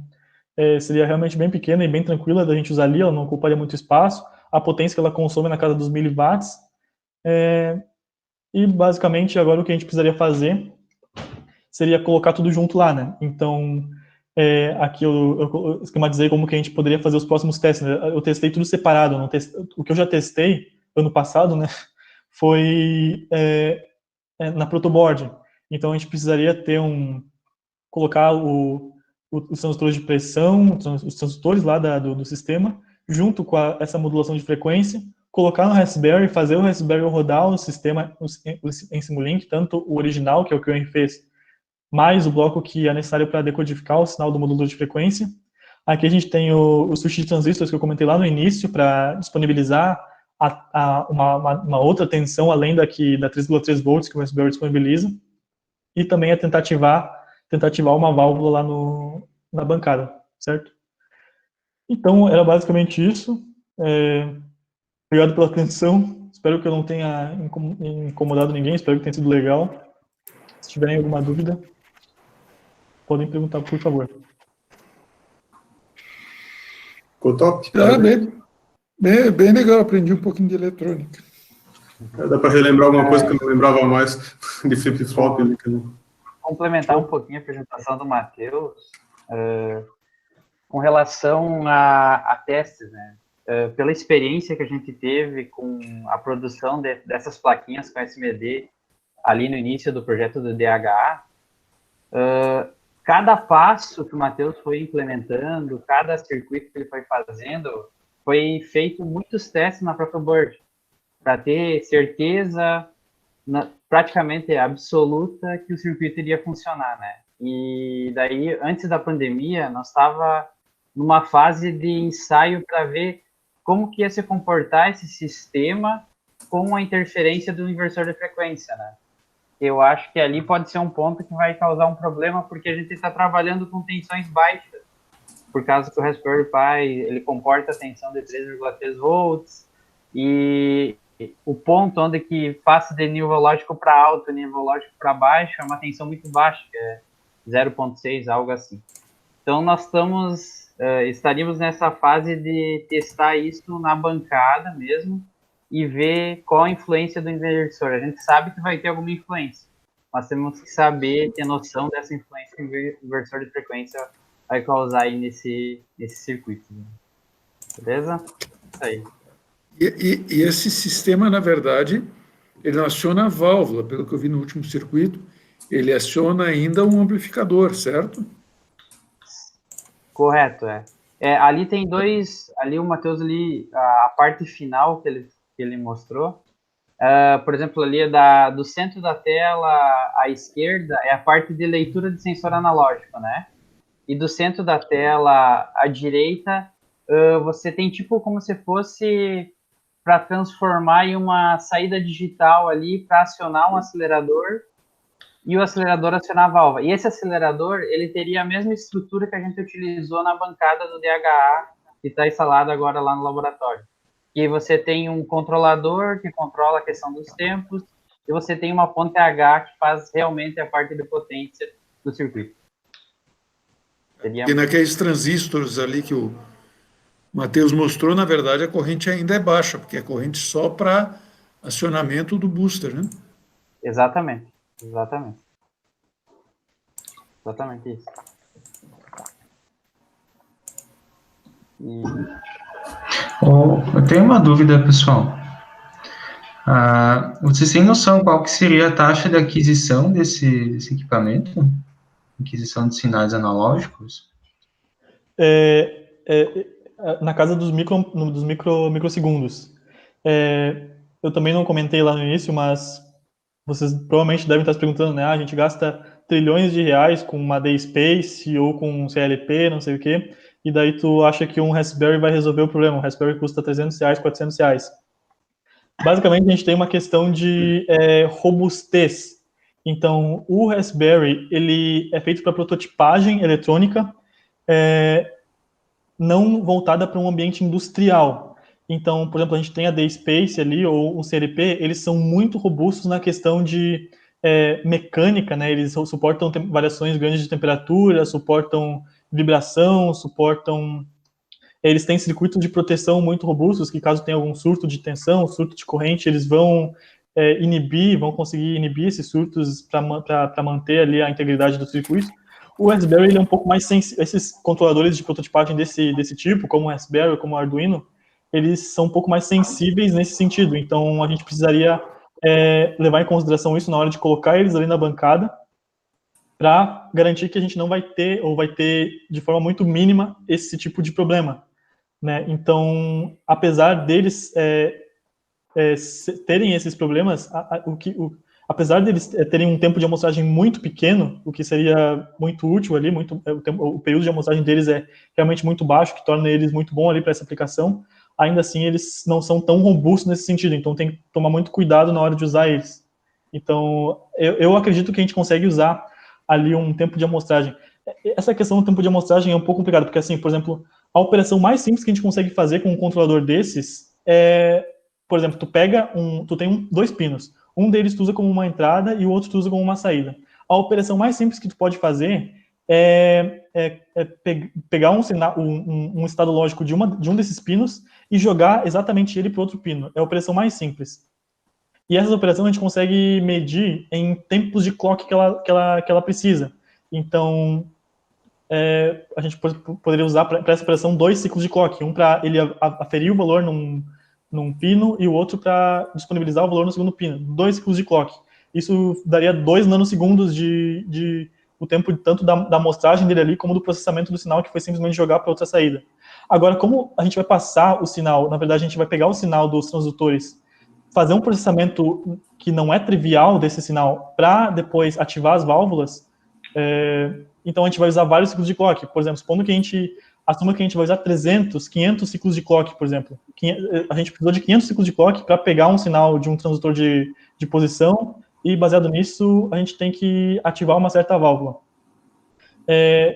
seria realmente bem pequena e bem tranquila da gente usar ali, ela não ocuparia muito espaço. A potência que ela consome é na casa dos 1000 watts. E, basicamente, agora o que a gente precisaria fazer seria colocar tudo junto lá, né? Então, aqui eu esquematizei como que a gente poderia fazer os próximos testes, né? Eu testei tudo separado, o que eu já testei ano passado, né, foi na protoboard. Então, a gente precisaria colocar os transdutores de pressão, os transdutores lá do sistema, junto com essa modulação de frequência, colocar no Raspberry, fazer o Raspberry rodar o sistema em Simulink, tanto o original, que é o que o Henry fez, mais o bloco que é necessário para decodificar o sinal do modulador de frequência. Aqui a gente tem o switch de transistores que eu comentei lá no início, para disponibilizar uma outra tensão além da 3,3 volts que o Raspberry disponibiliza, e também a tentar ativar uma válvula lá na bancada, certo? Então, era basicamente isso. Obrigado pela atenção. Espero que eu não tenha incomodado ninguém. Espero que tenha sido legal. Se tiverem alguma dúvida, podem perguntar, por favor. Ficou top? Bem legal. Aprendi um pouquinho de eletrônica. Dá para relembrar alguma coisa que eu não lembrava mais de flip-flop. Complementar um pouquinho a apresentação do Matheus com relação a testes, né? Pela experiência que a gente teve com a produção dessas plaquinhas com SMD ali no início do projeto do DHA, cada passo que o Matheus foi implementando, cada circuito que ele foi fazendo, foi feito muitos testes na própria board, para ter certeza praticamente absoluta que o circuito iria funcionar, né? E daí, antes da pandemia, nós estava numa fase de ensaio para ver como que ia se comportar esse sistema com a interferência do inversor de frequência, né? Eu acho que ali pode ser um ponto que vai causar um problema, porque a gente está trabalhando com tensões baixas, por causa que o Raspberry Pi, ele comporta a tensão de 3,3 volts, e o ponto onde que passa de nível lógico para alto e nível lógico para baixo é uma tensão muito baixa, que é 0,6, algo assim. Então, nós estaríamos nessa fase de testar isso na bancada mesmo e ver qual a influência do inversor. A gente sabe que vai ter alguma influência, mas temos que saber, ter noção dessa influência que o inversor de frequência vai causar aí nesse circuito. Beleza? Isso aí. E esse sistema, na verdade, ele não aciona a válvula, pelo que eu vi no último circuito, ele aciona ainda um amplificador, certo? Correto, ali tem ali o Matheus, a parte final que ele mostrou, por exemplo, ali do centro da tela à esquerda é a parte de leitura de sensor analógico, né? E do centro da tela à direita, você tem tipo como se fosse para transformar em uma saída digital ali para acionar um acelerador e o acelerador acionar a válvula. E esse acelerador, ele teria a mesma estrutura que a gente utilizou na bancada do DHA, que está instalado agora lá no laboratório. E você tem um controlador que controla a questão dos tempos, e você tem uma ponte H que faz realmente a parte de potência do circuito. E naqueles transistores ali que o Matheus mostrou, na verdade, a corrente ainda é baixa, porque é corrente só para acionamento do booster, né? Exatamente isso. Eu tenho uma dúvida, pessoal. Vocês têm noção qual que seria a taxa de aquisição desse equipamento? Aquisição de sinais analógicos? Na casa dos microsegundos. Eu também não comentei lá no início, mas vocês provavelmente devem estar se perguntando, né? A gente gasta trilhões de reais com uma DSpace ou com um CLP, não sei o quê, e daí tu acha que um Raspberry vai resolver o problema. Um Raspberry custa 300 reais, 400 reais. basicamente a gente tem uma questão de robustez. Então, o Raspberry, ele é feito para prototipagem eletrônica, não voltada para um ambiente industrial. Então, por exemplo, a gente tem a DSpace ali, ou um CLP, eles são muito robustos na questão de mecânica, né? Eles suportam variações grandes de temperatura, suportam vibração, eles têm circuitos de proteção muito robustos, que caso tenha algum surto de tensão, surto de corrente, eles vão vão conseguir inibir esses surtos para manter ali a integridade do circuito. O Raspberry ele é um pouco mais sensível. Esses controladores de prototipagem desse tipo, como o Raspberry, como o Arduino, eles são um pouco mais sensíveis nesse sentido. Então, a gente precisaria levar em consideração isso na hora de colocar eles ali na bancada, para garantir que a gente não vai ter, ou vai ter de forma muito mínima, esse tipo de problema, né? Então, apesar deles terem esses problemas, apesar deles terem um tempo de amostragem muito pequeno, o que seria muito útil ali, o período de amostragem deles é realmente muito baixo, que torna eles muito bom ali para essa aplicação, ainda assim eles não são tão robustos nesse sentido, então tem que tomar muito cuidado na hora de usar eles. Então, eu acredito que a gente consegue usar ali um tempo de amostragem. Essa questão do tempo de amostragem é um pouco complicada, porque assim, por exemplo, a operação mais simples que a gente consegue fazer com um controlador desses por exemplo, tu tem dois pinos. Um deles tu usa como uma entrada e o outro tu usa como uma saída. A operação mais simples que tu pode fazer pegar um estado lógico de um desses pinos e jogar exatamente ele para outro pino. É a operação mais simples. E essa operação a gente consegue medir em tempos de clock que ela precisa. Então, a gente poderia usar para essa operação 2 ciclos de clock. Um para ele aferir o valor num pino e o outro para disponibilizar o valor no segundo pino. 2 ciclos de clock. Isso daria 2 nanosegundos de o tempo tanto da amostragem dele ali como do processamento do sinal, que foi simplesmente jogar para outra saída. Agora, como a gente vai passar o sinal, na verdade a gente vai pegar o sinal dos transdutores, fazer um processamento que não é trivial desse sinal para depois ativar as válvulas, então a gente vai usar vários ciclos de clock. Por exemplo, supondo que a gente assuma que a gente vai usar 300, 500 ciclos de clock, por exemplo. A gente precisou de 500 ciclos de clock para pegar um sinal de um transdutor de posição e, baseado nisso, a gente tem que ativar uma certa válvula.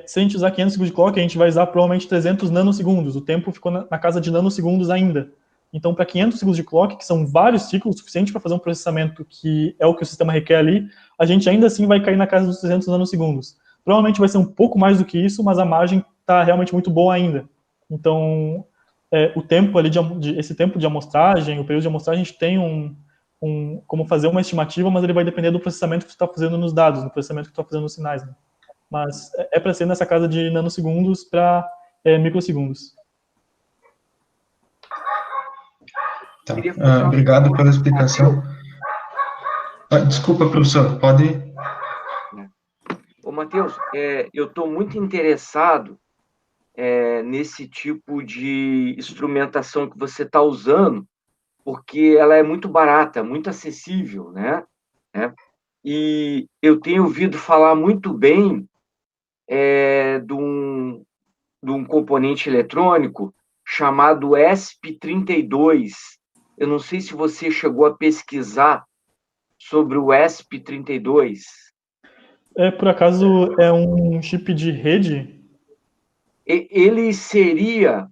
Se a gente usar 500 ciclos de clock, a gente vai usar provavelmente 300 nanosegundos. O tempo ficou na casa de nanosegundos ainda. Então, para 500 ciclos de clock, que são vários ciclos, suficiente para fazer um processamento que é o que o sistema requer ali, a gente ainda assim vai cair na casa dos 300 nanosegundos. Provavelmente vai ser um pouco mais do que isso, mas a margem está realmente muito boa ainda. Então, o tempo ali esse tempo de amostragem, o período de amostragem, a gente tem como fazer uma estimativa, mas ele vai depender do processamento que tu está fazendo nos dados, do processamento que tu está fazendo nos sinais, né? Mas para ser nessa casa de nanosegundos para microsegundos. Tá. Obrigado pela explicação. Desculpa, professor, pode ir. Ô, Matheus, eu estou muito interessado nesse tipo de instrumentação que você está usando, porque ela é muito barata, muito acessível, né? E eu tenho ouvido falar muito bem de um componente eletrônico chamado ESP32. Eu não sei se você chegou a pesquisar sobre o ESP32. Por acaso, é um chip de rede? Ele seria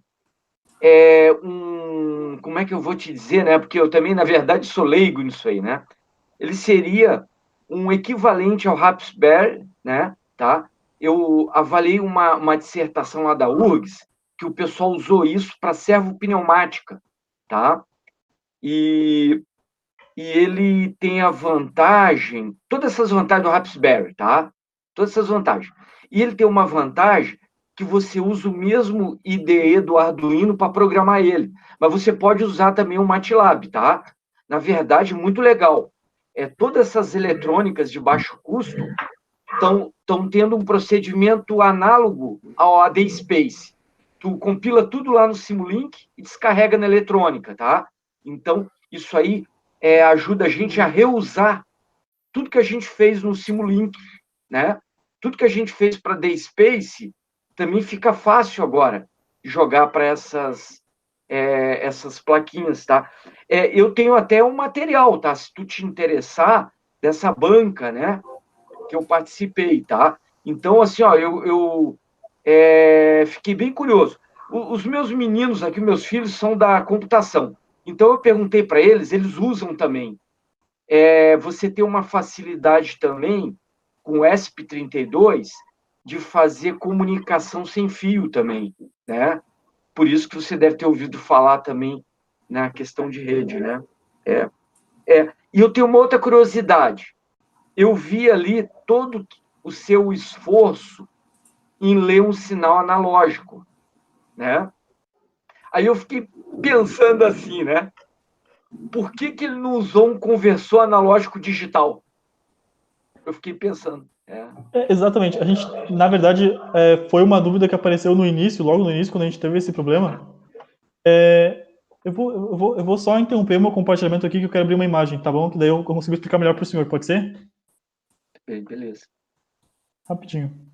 como é que eu vou te dizer, né? Porque eu também, na verdade, sou leigo nisso aí, né? Ele seria um equivalente ao Raspberry, né? Tá? Eu avaliei uma dissertação lá da URGS, que o pessoal usou isso para servopneumática, tá? E ele tem a vantagem, todas essas vantagens do Raspberry, tá? Todas essas vantagens. E ele tem uma vantagem que você usa o mesmo IDE do Arduino para programar ele. Mas você pode usar também o MATLAB, tá? Na verdade, muito legal. Todas essas eletrônicas de baixo custo estão tendo um procedimento análogo ao AD-Space. Tu compila tudo lá no Simulink e descarrega na eletrônica, tá? Então, isso aí ajuda a gente a reusar tudo que a gente fez no Simulink, né? Tudo que a gente fez para AD-Space também fica fácil agora de jogar para essas essas plaquinhas, tá? Eu tenho até um material, tá? Se tu te interessar, dessa banca, né? Que eu participei, tá? Então, assim, ó, eu fiquei bem curioso. Os meus meninos aqui, meus filhos, são da computação. Então, eu perguntei para eles, eles usam também. Você tem uma facilidade também, com o ESP32, de fazer comunicação sem fio também, né? Por isso que você deve ter ouvido falar também na questão de rede, né? E eu tenho uma outra curiosidade. Eu vi ali todo o seu esforço em ler um sinal analógico, né? Aí eu fiquei pensando assim, né? Por que ele não usou um conversor analógico digital? Eu fiquei pensando. Exatamente. A gente, na verdade, foi uma dúvida que apareceu no início, logo no início, quando a gente teve esse problema. Eu vou só interromper meu compartilhamento aqui, que eu quero abrir uma imagem, tá bom? Que daí eu consigo explicar melhor para o senhor, pode ser? Beleza. Rapidinho.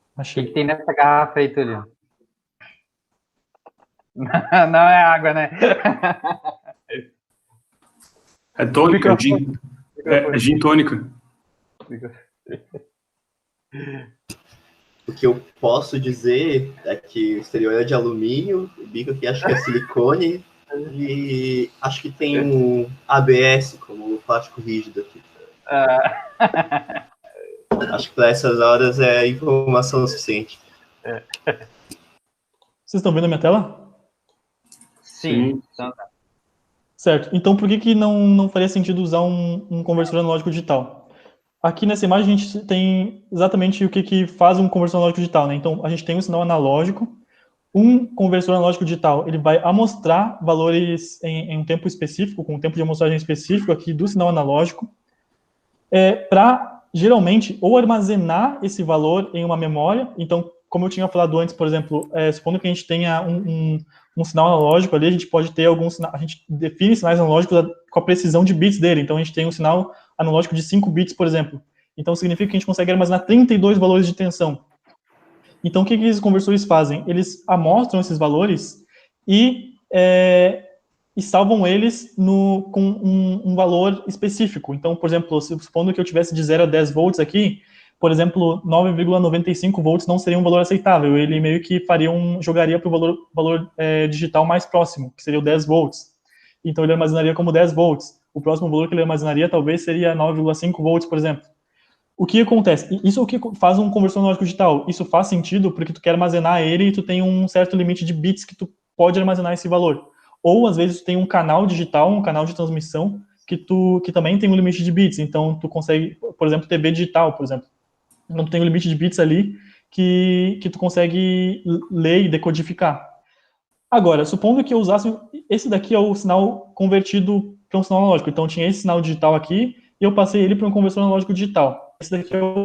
O Achei. que tem nessa garrafa aí, Túlio? Não é água, né? É tônica, é gin tônica. O que eu posso dizer é que o exterior é de alumínio, o bico aqui acho que é silicone, e acho que tem um ABS como plástico rígido aqui. Acho que para essas horas é informação suficiente. Vocês estão vendo a minha tela? Sim. Certo. Então, por que não faria sentido usar um conversor analógico digital? Aqui nessa imagem a gente tem exatamente o que faz um conversor analógico digital, né? Então, a gente tem um sinal analógico. Um conversor analógico digital, ele vai amostrar valores em um tempo específico, com um tempo de amostragem específico aqui do sinal analógico, para, geralmente, ou armazenar esse valor em uma memória. Então, como eu tinha falado antes, por exemplo, supondo que a gente tenha um sinal analógico ali, a gente pode ter a gente define sinais analógicos com a precisão de bits dele. Então, a gente tem um sinal analógico de 5 bits, por exemplo. Então, significa que a gente consegue armazenar 32 valores de tensão. Então, o que esses conversores fazem? Eles amostram esses valores e salvam eles com um valor específico. Então, por exemplo, supondo que eu tivesse de 0 a 10 volts aqui, por exemplo, 9,95 volts não seria um valor aceitável. Ele meio que jogaria para o valor digital mais próximo, que seria o 10 volts. Então, ele armazenaria como 10 volts. O próximo valor que ele armazenaria talvez seria 9,5 volts, por exemplo. O que acontece? Isso é o que faz um conversor analógico digital. Isso faz sentido porque tu quer armazenar ele e tu tem um certo limite de bits que tu pode armazenar esse valor. Ou, às vezes, tu tem um canal digital, um canal de transmissão, que também tem um limite de bits. Então, tu consegue, por exemplo, TV digital, por exemplo. Então, tu tem um limite de bits ali que tu consegue ler e decodificar. Agora, supondo que eu usasse... Esse daqui é o sinal convertido para um sinal analógico. Então, tinha esse sinal digital aqui e eu passei ele para um conversor analógico digital. Esse daqui eu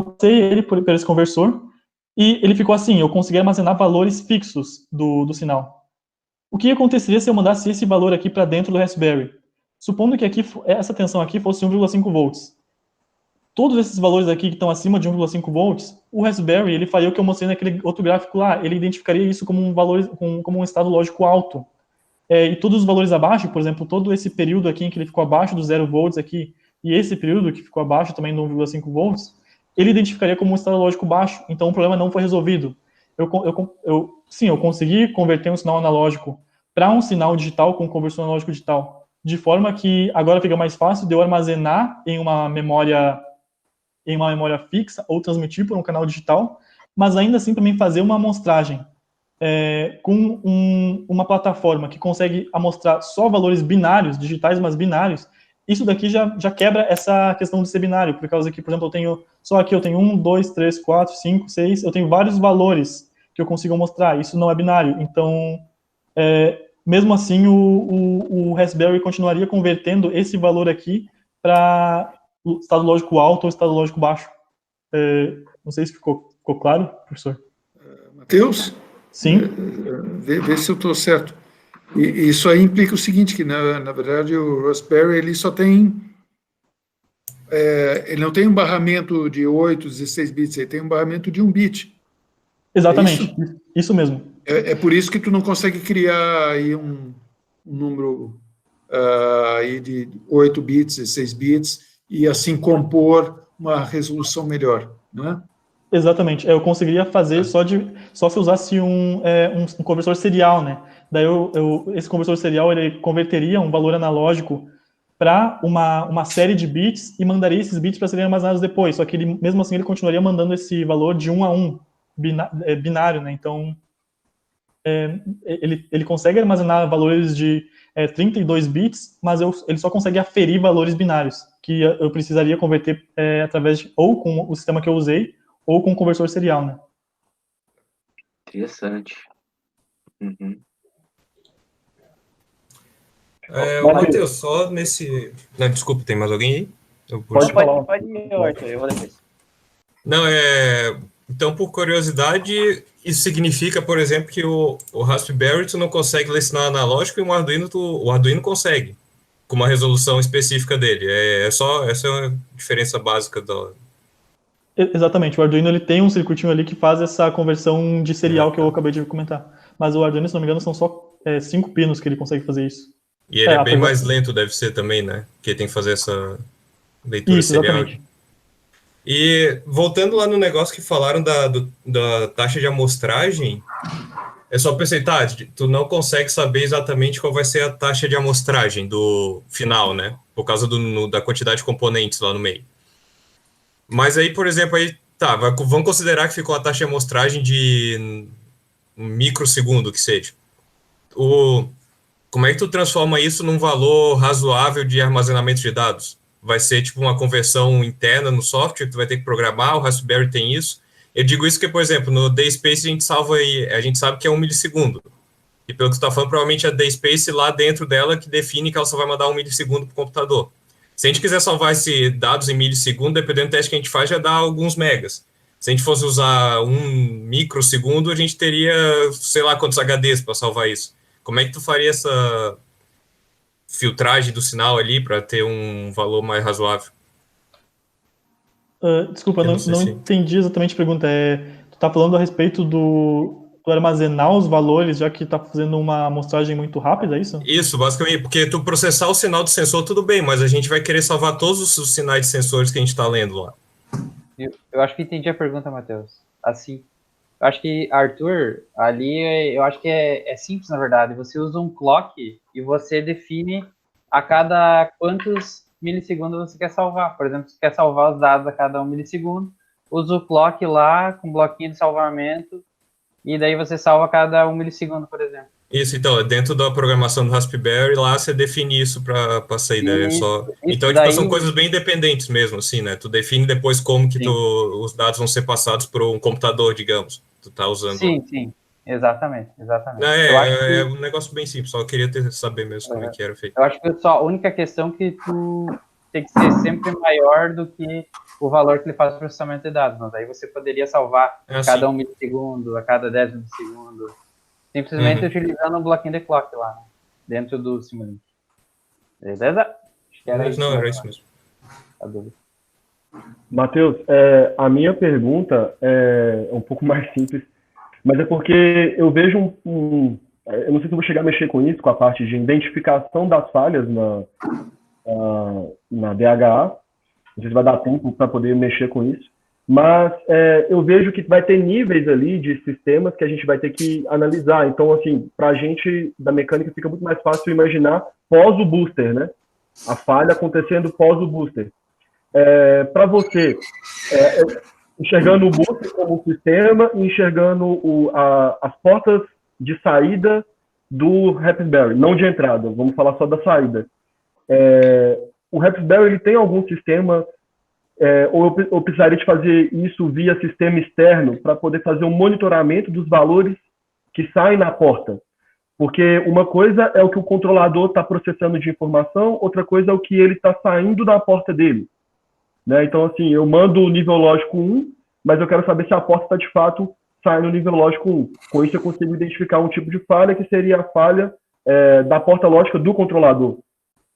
passei ele por esse conversor e ele ficou assim, eu consegui armazenar valores fixos do sinal. O que aconteceria se eu mandasse esse valor aqui para dentro do Raspberry? Supondo que essa tensão aqui fosse 1,5 volts. Todos esses valores aqui que estão acima de 1,5 volts, o Raspberry ele faria o que eu mostrei naquele outro gráfico lá, ele identificaria isso como como um estado lógico alto. E todos os valores abaixo, por exemplo, todo esse período aqui em que ele ficou abaixo do 0 volts aqui, e esse período que ficou abaixo também do 1,5 volts, ele identificaria como um estado lógico baixo, então o problema não foi resolvido. Eu consegui converter um sinal analógico para um sinal digital com conversor analógico digital, de forma que agora fica mais fácil de eu armazenar em uma memória fixa ou transmitir por um canal digital, mas ainda assim também fazer uma amostragem com uma plataforma que consegue amostrar só valores binários, digitais, mas binários. Isso daqui já quebra essa questão de ser binário, por causa que, por exemplo, eu tenho 1, 2, 3, 4, 5, 6, eu tenho vários valores que eu consigo mostrar, isso não é binário. Então, mesmo assim o Raspberry continuaria convertendo esse valor aqui para o estado lógico alto ou estado lógico baixo. Não sei se ficou claro, professor. Matheus? Sim. Vê se eu estou certo. E isso aí implica o seguinte, que na verdade o Raspberry ele só tem, ele não tem um barramento de 8, 16 bits, ele tem um barramento de 1 bit. Exatamente, isso mesmo. É por isso que tu não consegue criar aí um número aí de 8 bits, 16 bits, e assim compor uma resolução melhor, não é? Exatamente, eu conseguiria fazer só se usasse um conversor serial, né? Daí esse conversor serial ele converteria um valor analógico para uma série de bits e mandaria esses bits para serem armazenados depois. Só que ele, mesmo assim ele continuaria mandando esse valor de 1 a 1 binário, né? Então ele consegue armazenar valores de 32 bits, mas ele só consegue aferir valores binários que eu precisaria converter através ou com o sistema que eu usei ou com o conversor serial, né? Interessante. Uhum. Matheus, só nesse... Não, desculpa, tem mais alguém aí? Pode ir, Arthur, eu vou depois. Não, então, por curiosidade, isso significa, por exemplo, que o Raspberry tu não consegue ler sinal analógico e o Arduino consegue, com uma resolução específica dele. Essa é a diferença básica do... Exatamente, o Arduino ele tem um circuitinho ali que faz essa conversão de serial que eu acabei de comentar. Mas o Arduino, se não me engano, são só 5 pinos que ele consegue fazer isso. E ele é bem mais lento, deve ser também, né? Porque tem que fazer essa leitura serial. Exatamente. E voltando lá no negócio que falaram da taxa de amostragem, é só pensar, tu não consegue saber exatamente qual vai ser a taxa de amostragem do final, né? Por causa da quantidade de componentes lá no meio. Mas aí, por exemplo, vamos considerar que ficou a taxa de amostragem de 1 microsegundo, que seja. Como é que tu transforma isso num valor razoável de armazenamento de dados? Vai ser tipo uma conversão interna no software que tu vai ter que programar, o Raspberry tem isso. Eu digo isso porque, por exemplo, no DSpace a gente sabe que é 1 milissegundo. E pelo que tu tá falando, provavelmente a DSpace lá dentro dela que define que ela só vai mandar 1 milissegundo pro computador. Se a gente quiser salvar esses dados em milissegundo, dependendo do teste que a gente faz, já dá alguns megas. Se a gente fosse usar 1 microsegundo, a gente teria, sei lá, quantos HDs para salvar isso. Como é que tu faria essa filtragem do sinal ali para ter um valor mais razoável? Desculpa, não entendi exatamente a pergunta. Tu tá falando a respeito do armazenar os valores, já que tá fazendo uma amostragem muito rápida, é isso? Isso, basicamente, porque tu processar o sinal do sensor, tudo bem, mas a gente vai querer salvar todos os sinais de sensores que a gente está lendo lá. Eu acho que entendi a pergunta, Matheus. Assim, eu acho que, Arthur, ali, eu acho que é simples, na verdade. Você usa um clock e você define a cada quantos milissegundos você quer salvar. Por exemplo, se você quer salvar os dados a cada 1 milissegundo, usa o clock lá, com um bloquinho de salvamento, e daí você salva a cada 1 milissegundo, por exemplo. Isso, então, dentro da programação do Raspberry, lá você define isso para sair, né? Então, tipo, são coisas bem independentes mesmo, assim, né? Tu define depois como que os dados vão ser passados por um computador, digamos, tu tá usando. Sim, exatamente. É um negócio bem simples, só queria saber mesmo como é que era feito. Eu acho que a única questão que tu tem que ser sempre maior do que o valor que ele faz o processamento de dados, mas aí você poderia salvar a cada 1 milissegundo, a cada 10 milissegundos, simplesmente utilizando um bloquinho de clock lá, né, dentro do Simulink. Beleza? Acho que era isso. Não, era isso mesmo. A dúvida. Matheus, a minha pergunta é um pouco mais simples, mas é porque eu vejo eu não sei se eu vou chegar a mexer com isso, com a parte de identificação das falhas na DHA, não sei se vai dar tempo para poder mexer com isso, mas eu vejo que vai ter níveis ali de sistemas que a gente vai ter que analisar. Então, assim, para a gente da mecânica fica muito mais fácil imaginar pós o booster, né? A falha acontecendo pós o booster. Para você, enxergando o booster como um sistema e enxergando as portas de saída do Raspberry, não de entrada, vamos falar só da saída. O Raspberry ele tem algum sistema, ou eu precisaria de fazer isso via sistema externo para poder fazer um monitoramento dos valores que saem na porta? Porque uma coisa é o que o controlador está processando de informação, outra coisa é o que ele está saindo da porta dele. Né? Então, assim, eu mando o nível lógico 1, mas eu quero saber se a porta está, de fato, saindo no nível lógico 1. Com isso, eu consigo identificar um tipo de falha, que seria a falha da porta lógica do controlador.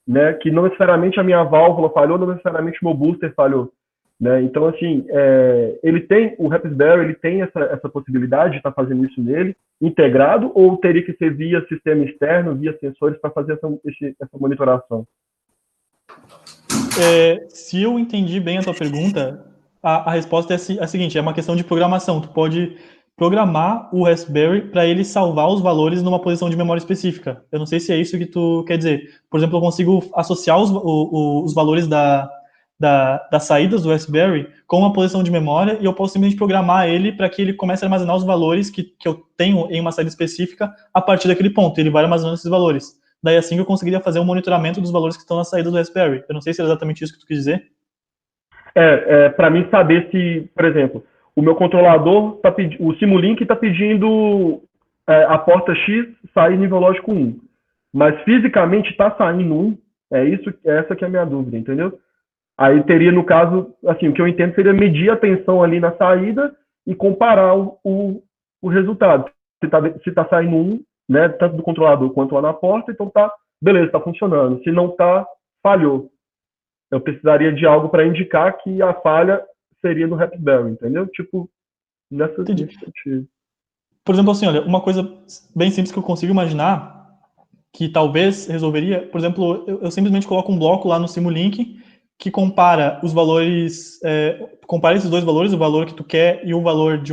Né? Que não necessariamente a minha válvula falhou, não necessariamente o meu booster falhou. Né? Então, assim, o Raspberry ele tem essa possibilidade de estar fazendo isso nele, integrado, ou teria que ser via sistema externo, via sensores, para fazer essa monitoração? Se eu entendi bem a tua pergunta, a resposta é a seguinte, é uma questão de programação. Tu pode programar o Raspberry para ele salvar os valores numa posição de memória específica. Eu não sei se é isso que tu quer dizer. Por exemplo, eu consigo associar os valores das saídas do Raspberry com uma posição de memória e eu posso simplesmente programar ele para que ele comece a armazenar os valores que eu tenho em uma saída específica a partir daquele ponto. Ele vai armazenando esses valores. Daí assim eu conseguiria fazer um monitoramento dos valores que estão na saída do Raspberry. Eu não sei se é exatamente isso que tu quis dizer. Para mim saber se, por exemplo, o meu controlador, o Simulink está pedindo a porta X sair nível lógico 1. Mas fisicamente está saindo 1. Essa que é a minha dúvida, entendeu? Aí teria, no caso, assim, o que eu entendo seria medir a tensão ali na saída e comparar o resultado. Se tá saindo 1, né, tanto do controlador quanto lá na porta, então beleza, está funcionando. Se não está, falhou. Eu precisaria de algo para indicar que a falha seria do Raspberry, entendeu? Tipo, nessa sentido. Por exemplo, assim, olha, uma coisa bem simples que eu consigo imaginar que talvez resolveria, por exemplo, eu simplesmente coloco um bloco lá no Simulink que compara os valores, compara esses dois valores, o valor que tu quer e o valor de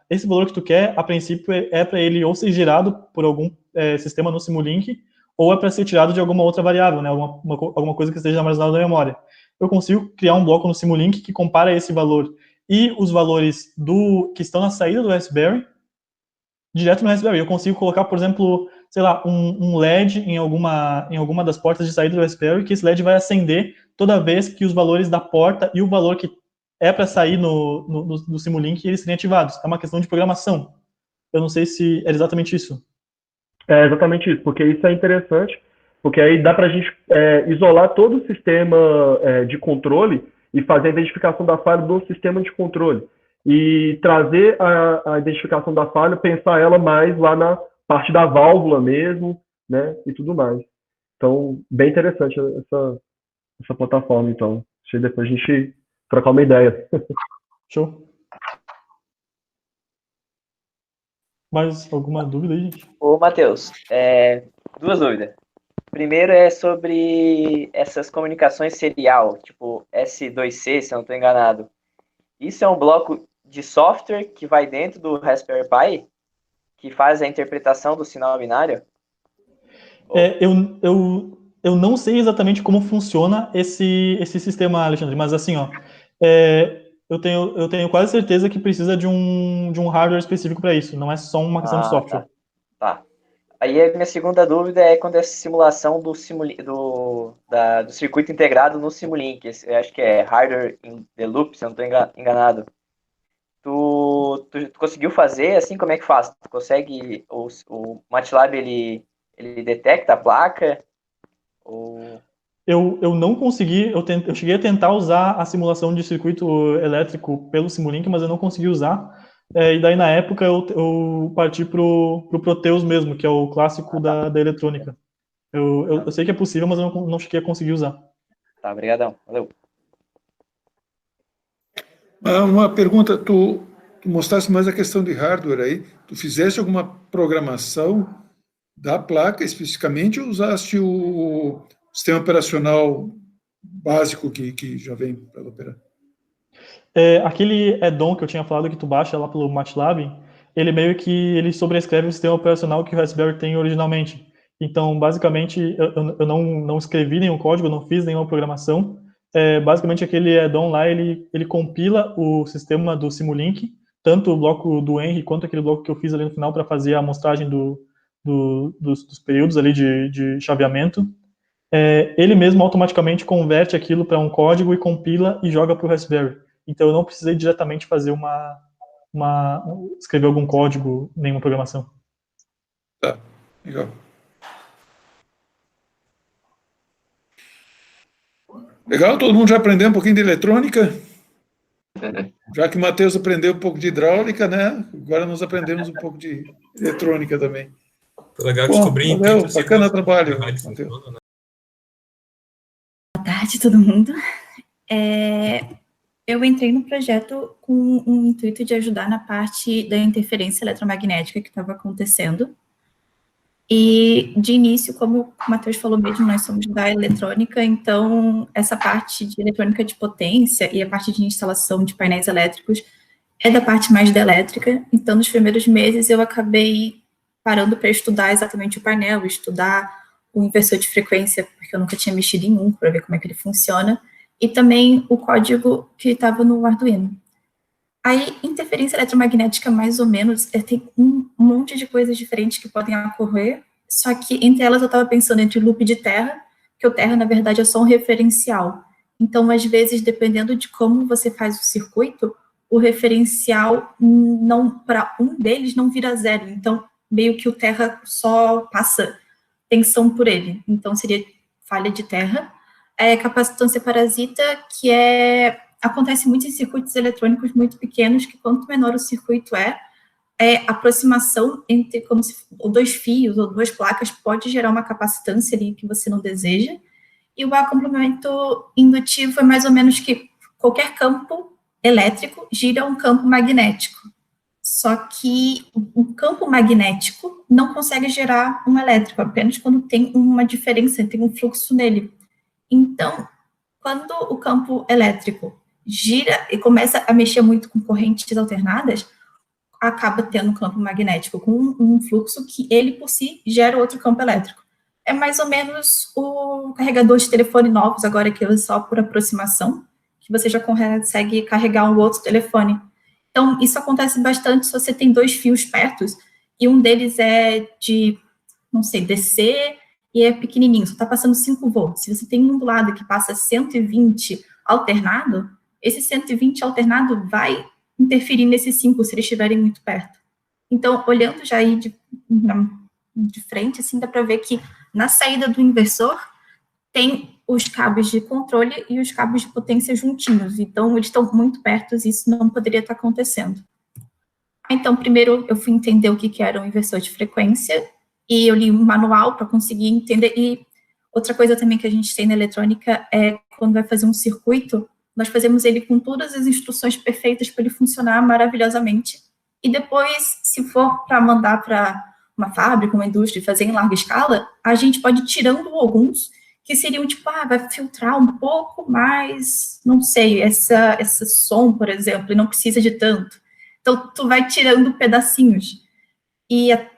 esse valor que tu quer, a princípio, é para ele ou ser gerado por algum sistema no Simulink, ou é para ser tirado de alguma outra variável, né? Alguma coisa que esteja armazenada na memória. Eu consigo criar um bloco no Simulink que compara esse valor e os valores que estão na saída do Raspberry, direto no Raspberry. Eu consigo colocar, por exemplo, sei lá, um LED em alguma das portas de saída do Raspberry, que esse LED vai acender toda vez que os valores da porta e o valor que é para sair no Simulink, eles serem ativados. É uma questão de programação. Eu não sei se é exatamente isso. É exatamente isso, porque isso é interessante, porque aí dá para a gente isolar todo o sistema de controle e fazer a identificação da falha do sistema de controle. E trazer a identificação da falha, pensar ela mais lá na parte da válvula mesmo, né, e tudo mais. Então, bem interessante essa plataforma, então. Deixa depois a gente trocar uma ideia. Show. Mais alguma dúvida aí, gente? Ô, Matheus, duas dúvidas. Primeiro é sobre essas comunicações serial, tipo S2C, se eu não estou enganado. Isso é um bloco de software que vai dentro do Raspberry Pi, que faz a interpretação do sinal binário? Eu não sei exatamente como funciona esse sistema, Alexandre, mas assim, ó, eu tenho quase certeza que precisa de um hardware específico para isso, não é só uma questão de software. Tá. Aí a minha segunda dúvida é quando essa simulação do circuito integrado no Simulink, eu acho que é Hardware in the Loop, se eu não estou enganado. Tu conseguiu fazer, assim, como é que faz? Tu consegue, o MATLAB, ele detecta a placa? Eu não consegui, eu cheguei a tentar usar a simulação de circuito elétrico pelo Simulink, mas eu não consegui usar. E daí, na época, eu parti pro Proteus mesmo, que é o clássico da eletrônica. Eu sei que é possível, mas eu não cheguei a conseguir usar. Tá, obrigadão. Valeu. Uma pergunta, tu mostraste mais a questão de hardware aí. Tu fizeste alguma programação da placa especificamente ou usaste o sistema operacional básico que já vem para operar? Aquele add-on que eu tinha falado que tu baixa lá pelo MATLAB, ele meio que ele sobrescreve o sistema operacional que o Raspberry tem originalmente. Então, basicamente, eu não escrevi nenhum código, eu não fiz nenhuma programação. Basicamente, aquele add-on lá, ele compila o sistema do Simulink, tanto o bloco do Henry quanto aquele bloco que eu fiz ali no final para fazer a amostragem dos períodos ali de chaveamento. Ele mesmo automaticamente converte aquilo para um código e compila e joga para o Raspberry. Então, eu não precisei diretamente fazer escrever algum código, nenhuma programação. Tá. Legal. Legal, todo mundo já aprendeu um pouquinho de eletrônica? Já que o Matheus aprendeu um pouco de hidráulica, né? Agora nós aprendemos um pouco de eletrônica também. Foi legal Bom, descobrir em valeu, 30 bacana segundos trabalho, como a rádio Matheus. funciona, né? Boa tarde, todo mundo. Eu entrei no projeto com o intuito de ajudar na parte da interferência eletromagnética que estava acontecendo. E, de início, como o Matheus falou mesmo, nós somos da eletrônica, então essa parte de eletrônica de potência e a parte de instalação de painéis elétricos é da parte mais da elétrica. Então, nos primeiros meses, eu acabei parando para estudar exatamente o painel, estudar o inversor de frequência, porque eu nunca tinha mexido em um, para ver como é que ele funciona, e também o código que estava no Arduino. Aí, interferência eletromagnética, mais ou menos, tem um monte de coisas diferentes que podem ocorrer, só que entre elas eu estava pensando entre loop de terra, que o terra, na verdade, é só um referencial. Então, às vezes, dependendo de como você faz o circuito, o referencial para um deles não vira zero. Então, meio que o terra só passa tensão por ele. Então, seria falha de terra. Capacitância parasita, que acontece muito em circuitos eletrônicos muito pequenos, que quanto menor o circuito aproximação entre como se dois fios ou duas placas pode gerar uma capacitância ali que você não deseja. E o acomplemento indutivo é mais ou menos que qualquer campo elétrico gira um campo magnético. Só que o campo magnético não consegue gerar um elétrico, apenas quando tem uma diferença, tem um fluxo nele. Então, quando o campo elétrico gira e começa a mexer muito com correntes alternadas, acaba tendo um campo magnético com um fluxo que ele, por si, gera outro campo elétrico. É mais ou menos o carregador de telefone novos, agora que é só por aproximação, que você já consegue carregar um outro telefone. Então, isso acontece bastante se você tem dois fios perto, e um deles é de, não sei, DC, e é pequenininho, só está passando 5 volts. Se você tem um do lado que passa 120 alternado, esse 120 alternado vai interferir nesses 5, se eles estiverem muito perto. Então, olhando já aí de frente, assim, dá para ver que na saída do inversor tem os cabos de controle e os cabos de potência juntinhos. Então, eles estão muito perto e isso não poderia estar acontecendo. Então, primeiro eu fui entender o que era um inversor de frequência e eu li um manual para conseguir entender. E outra coisa também que a gente tem na eletrônica é quando vai fazer um circuito, nós fazemos ele com todas as instruções perfeitas para ele funcionar maravilhosamente. E depois, se for para mandar para uma fábrica, uma indústria, fazer em larga escala, a gente pode ir tirando alguns que seriam tipo, vai filtrar um pouco mais, não sei, essa som, por exemplo, e não precisa de tanto. Então, tu vai tirando pedacinhos,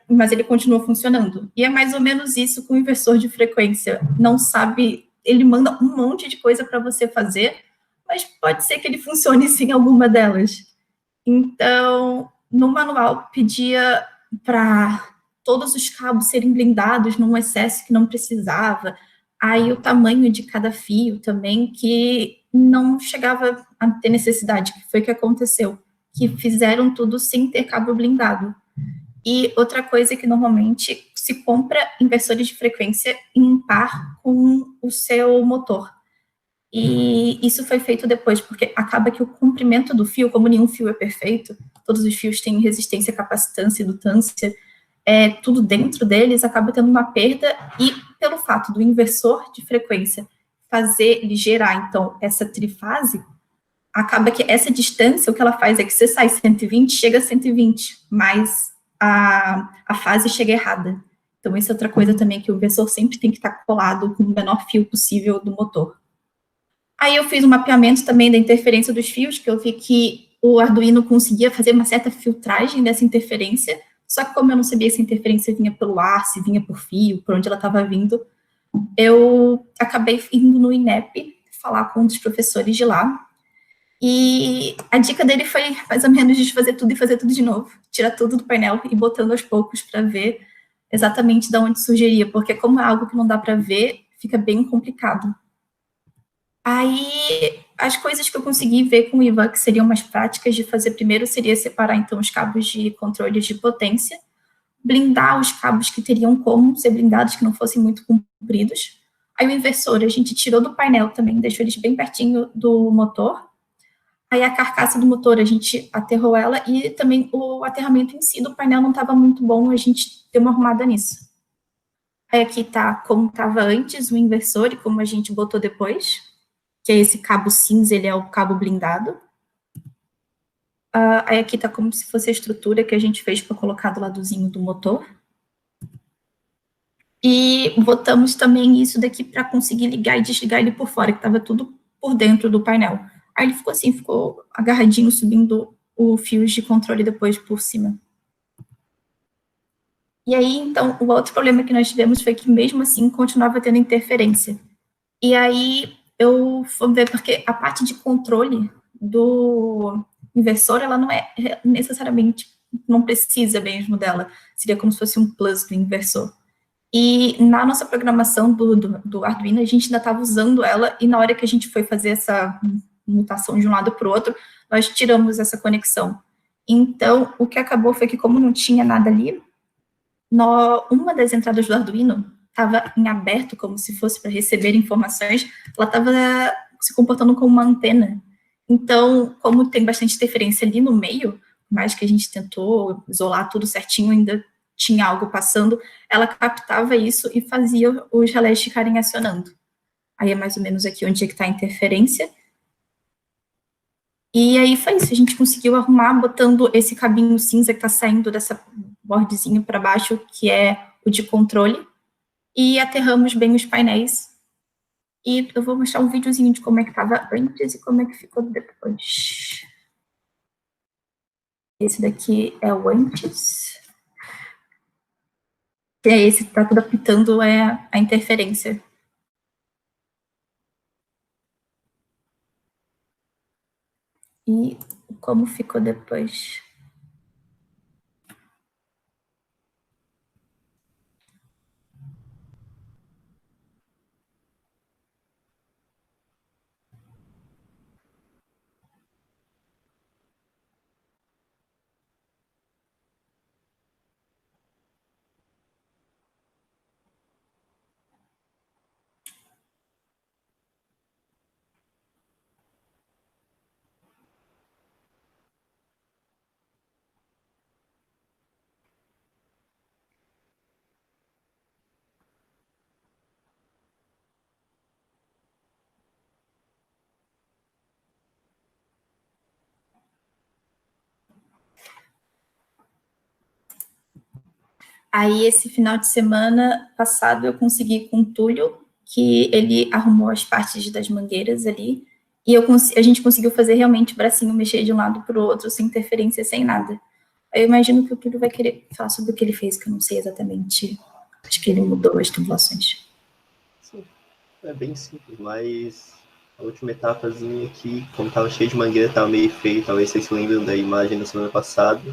mas ele continua funcionando. E é mais ou menos isso com o inversor de frequência. Não sabe, ele manda um monte de coisa para você fazer, mas pode ser que ele funcione sim em alguma delas. Então, no manual, pedia para todos os cabos serem blindados num excesso que não precisava. Aí o tamanho de cada fio também, que não chegava a ter necessidade, que foi o que aconteceu, que fizeram tudo sem ter cabo blindado. E outra coisa é que normalmente se compra inversores de frequência em par com o seu motor. E isso foi feito depois, porque acaba que o comprimento do fio, como nenhum fio é perfeito, todos os fios têm resistência, capacitância, indutância, tudo dentro deles acaba tendo uma perda, e pelo fato do inversor de frequência fazer ele gerar, então, essa trifase, acaba que essa distância, o que ela faz é que você sai 120, chega a 120, mas a fase chega errada. Então, isso é outra coisa também, que o inversor sempre tem que estar colado com o menor fio possível do motor. Aí eu fiz um mapeamento também da interferência dos fios, que eu vi que o Arduino conseguia fazer uma certa filtragem dessa interferência, só que como eu não sabia se a interferência vinha pelo ar, se vinha por fio, por onde ela estava vindo, eu acabei indo no INEP falar com um dos professores de lá, e a dica dele foi mais ou menos de fazer tudo e fazer tudo de novo, tirar tudo do painel e botando aos poucos para ver exatamente de onde surgiria, porque como é algo que não dá para ver, fica bem complicado. Aí, as coisas que eu consegui ver com o Ivan, que seriam mais práticas de fazer primeiro, seria separar, então, os cabos de controle de potência, blindar os cabos que teriam como ser blindados, que não fossem muito compridos. Aí o inversor a gente tirou do painel também, deixou eles bem pertinho do motor. Aí a carcaça do motor a gente aterrou ela e também o aterramento em si do painel não estava muito bom, a gente deu uma arrumada nisso. Aí aqui tá como estava antes o inversor e como a gente botou depois, que é esse cabo cinza, ele é o cabo blindado. Aí aqui tá como se fosse a estrutura que a gente fez para colocar do ladozinho do motor. E botamos também isso daqui para conseguir ligar e desligar ele por fora, que estava tudo por dentro do painel. Aí ele ficou assim, ficou agarradinho, subindo o fios de controle depois por cima. E aí, então, o outro problema que nós tivemos foi que, mesmo assim, continuava tendo interferência. E aí, eu fui ver, porque a parte de controle do inversor, ela não é necessariamente, não precisa mesmo dela. Seria como se fosse um plus do inversor. E na nossa programação do Arduino, a gente ainda estava usando ela, e na hora que a gente foi fazer essa mutação de um lado para o outro, nós tiramos essa conexão. Então, o que acabou foi que, como não tinha nada ali, uma das entradas do Arduino estava em aberto, como se fosse para receber informações, ela estava se comportando como uma antena. Então, como tem bastante interferência ali no meio, por mais que a gente tentou isolar tudo certinho, ainda tinha algo passando, ela captava isso e fazia os relés ficarem acionando. Aí é mais ou menos aqui onde é que está a interferência. E aí foi isso, a gente conseguiu arrumar botando esse cabinho cinza que está saindo dessa bordezinha para baixo, que é o de controle, e aterramos bem os painéis. E eu vou mostrar um videozinho de como é que estava antes e como é que ficou depois. Esse daqui é o antes. Que é esse que está tudo apitando, é a interferência. E como ficou depois. Aí, esse final de semana passado, eu consegui com o Túlio, que ele arrumou as partes das mangueiras ali, e a gente conseguiu fazer realmente o bracinho mexer de um lado para o outro, sem interferência, sem nada. Eu imagino que o Túlio vai querer falar sobre o que ele fez, que eu não sei exatamente. Acho que ele mudou as tubulações. Sim, é bem simples, mas a última etapazinha aqui, como estava cheio de mangueira, estava meio feio, talvez vocês se lembram da imagem da semana passada.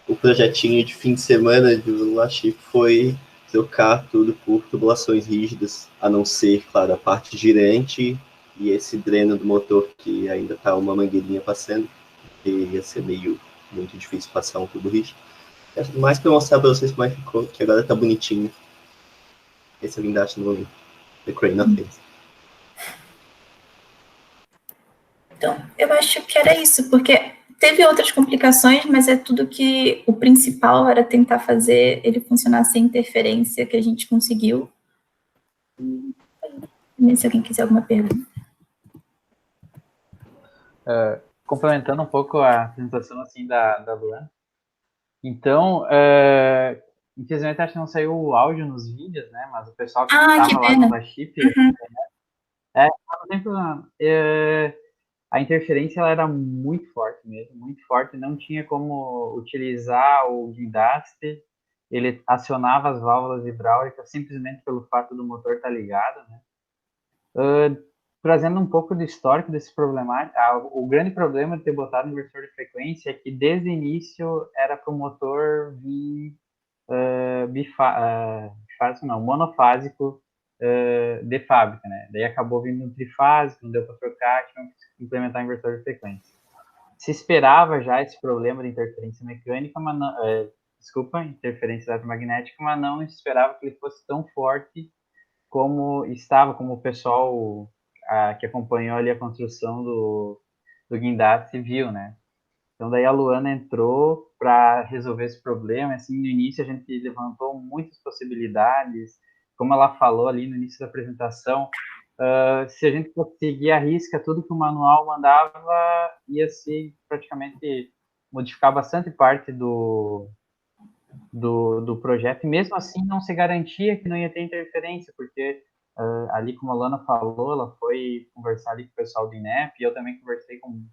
O projetinho de fim de semana do Lachip foi trocar tudo por tubulações rígidas, a não ser, claro, a parte girante e esse dreno do motor que ainda está uma mangueirinha passando, que ia ser muito difícil passar um tubo rígido. Mais para mostrar para vocês como é que ficou, que agora está bonitinho. Esse é o guindaste no The Crane fez. Então, eu acho que era isso, porque teve outras complicações, mas é tudo que o principal era tentar fazer ele funcionar sem interferência, que a gente conseguiu. Se alguém quiser alguma pergunta. Complementando um pouco a apresentação assim, da Luana. Então, infelizmente acho que não saiu o áudio nos vídeos, né? Mas o pessoal que estava lá no Lachip, não tem problema. A interferência ela era muito forte mesmo, muito forte. Não tinha como utilizar o guindaste. Ele acionava as válvulas hidráulicas simplesmente pelo fato do motor estar ligado, né? Trazendo um pouco do histórico desse problema, o grande problema de ter botado inversor de frequência é que desde o início era para o motor vir monofásico de fábrica, né? Daí acabou vindo um trifásico, não deu para trocar, tivemos que implementar inversor de frequência. se esperava já esse problema de interferência mecânica, mas não, interferência eletromagnética, mas não esperava que ele fosse tão forte como o pessoal que acompanhou ali a construção do guindaste viu, né? Então daí a Luana entrou para resolver esse problema. Assim, no início a gente levantou muitas possibilidades, como ela falou ali no início da apresentação. Se a gente conseguir à risca tudo que o manual mandava, ia se praticamente modificar bastante parte do projeto, e mesmo assim não se garantia que não ia ter interferência, porque ali, como a Luana falou, ela foi conversar ali com o pessoal do INEP, e eu também conversei com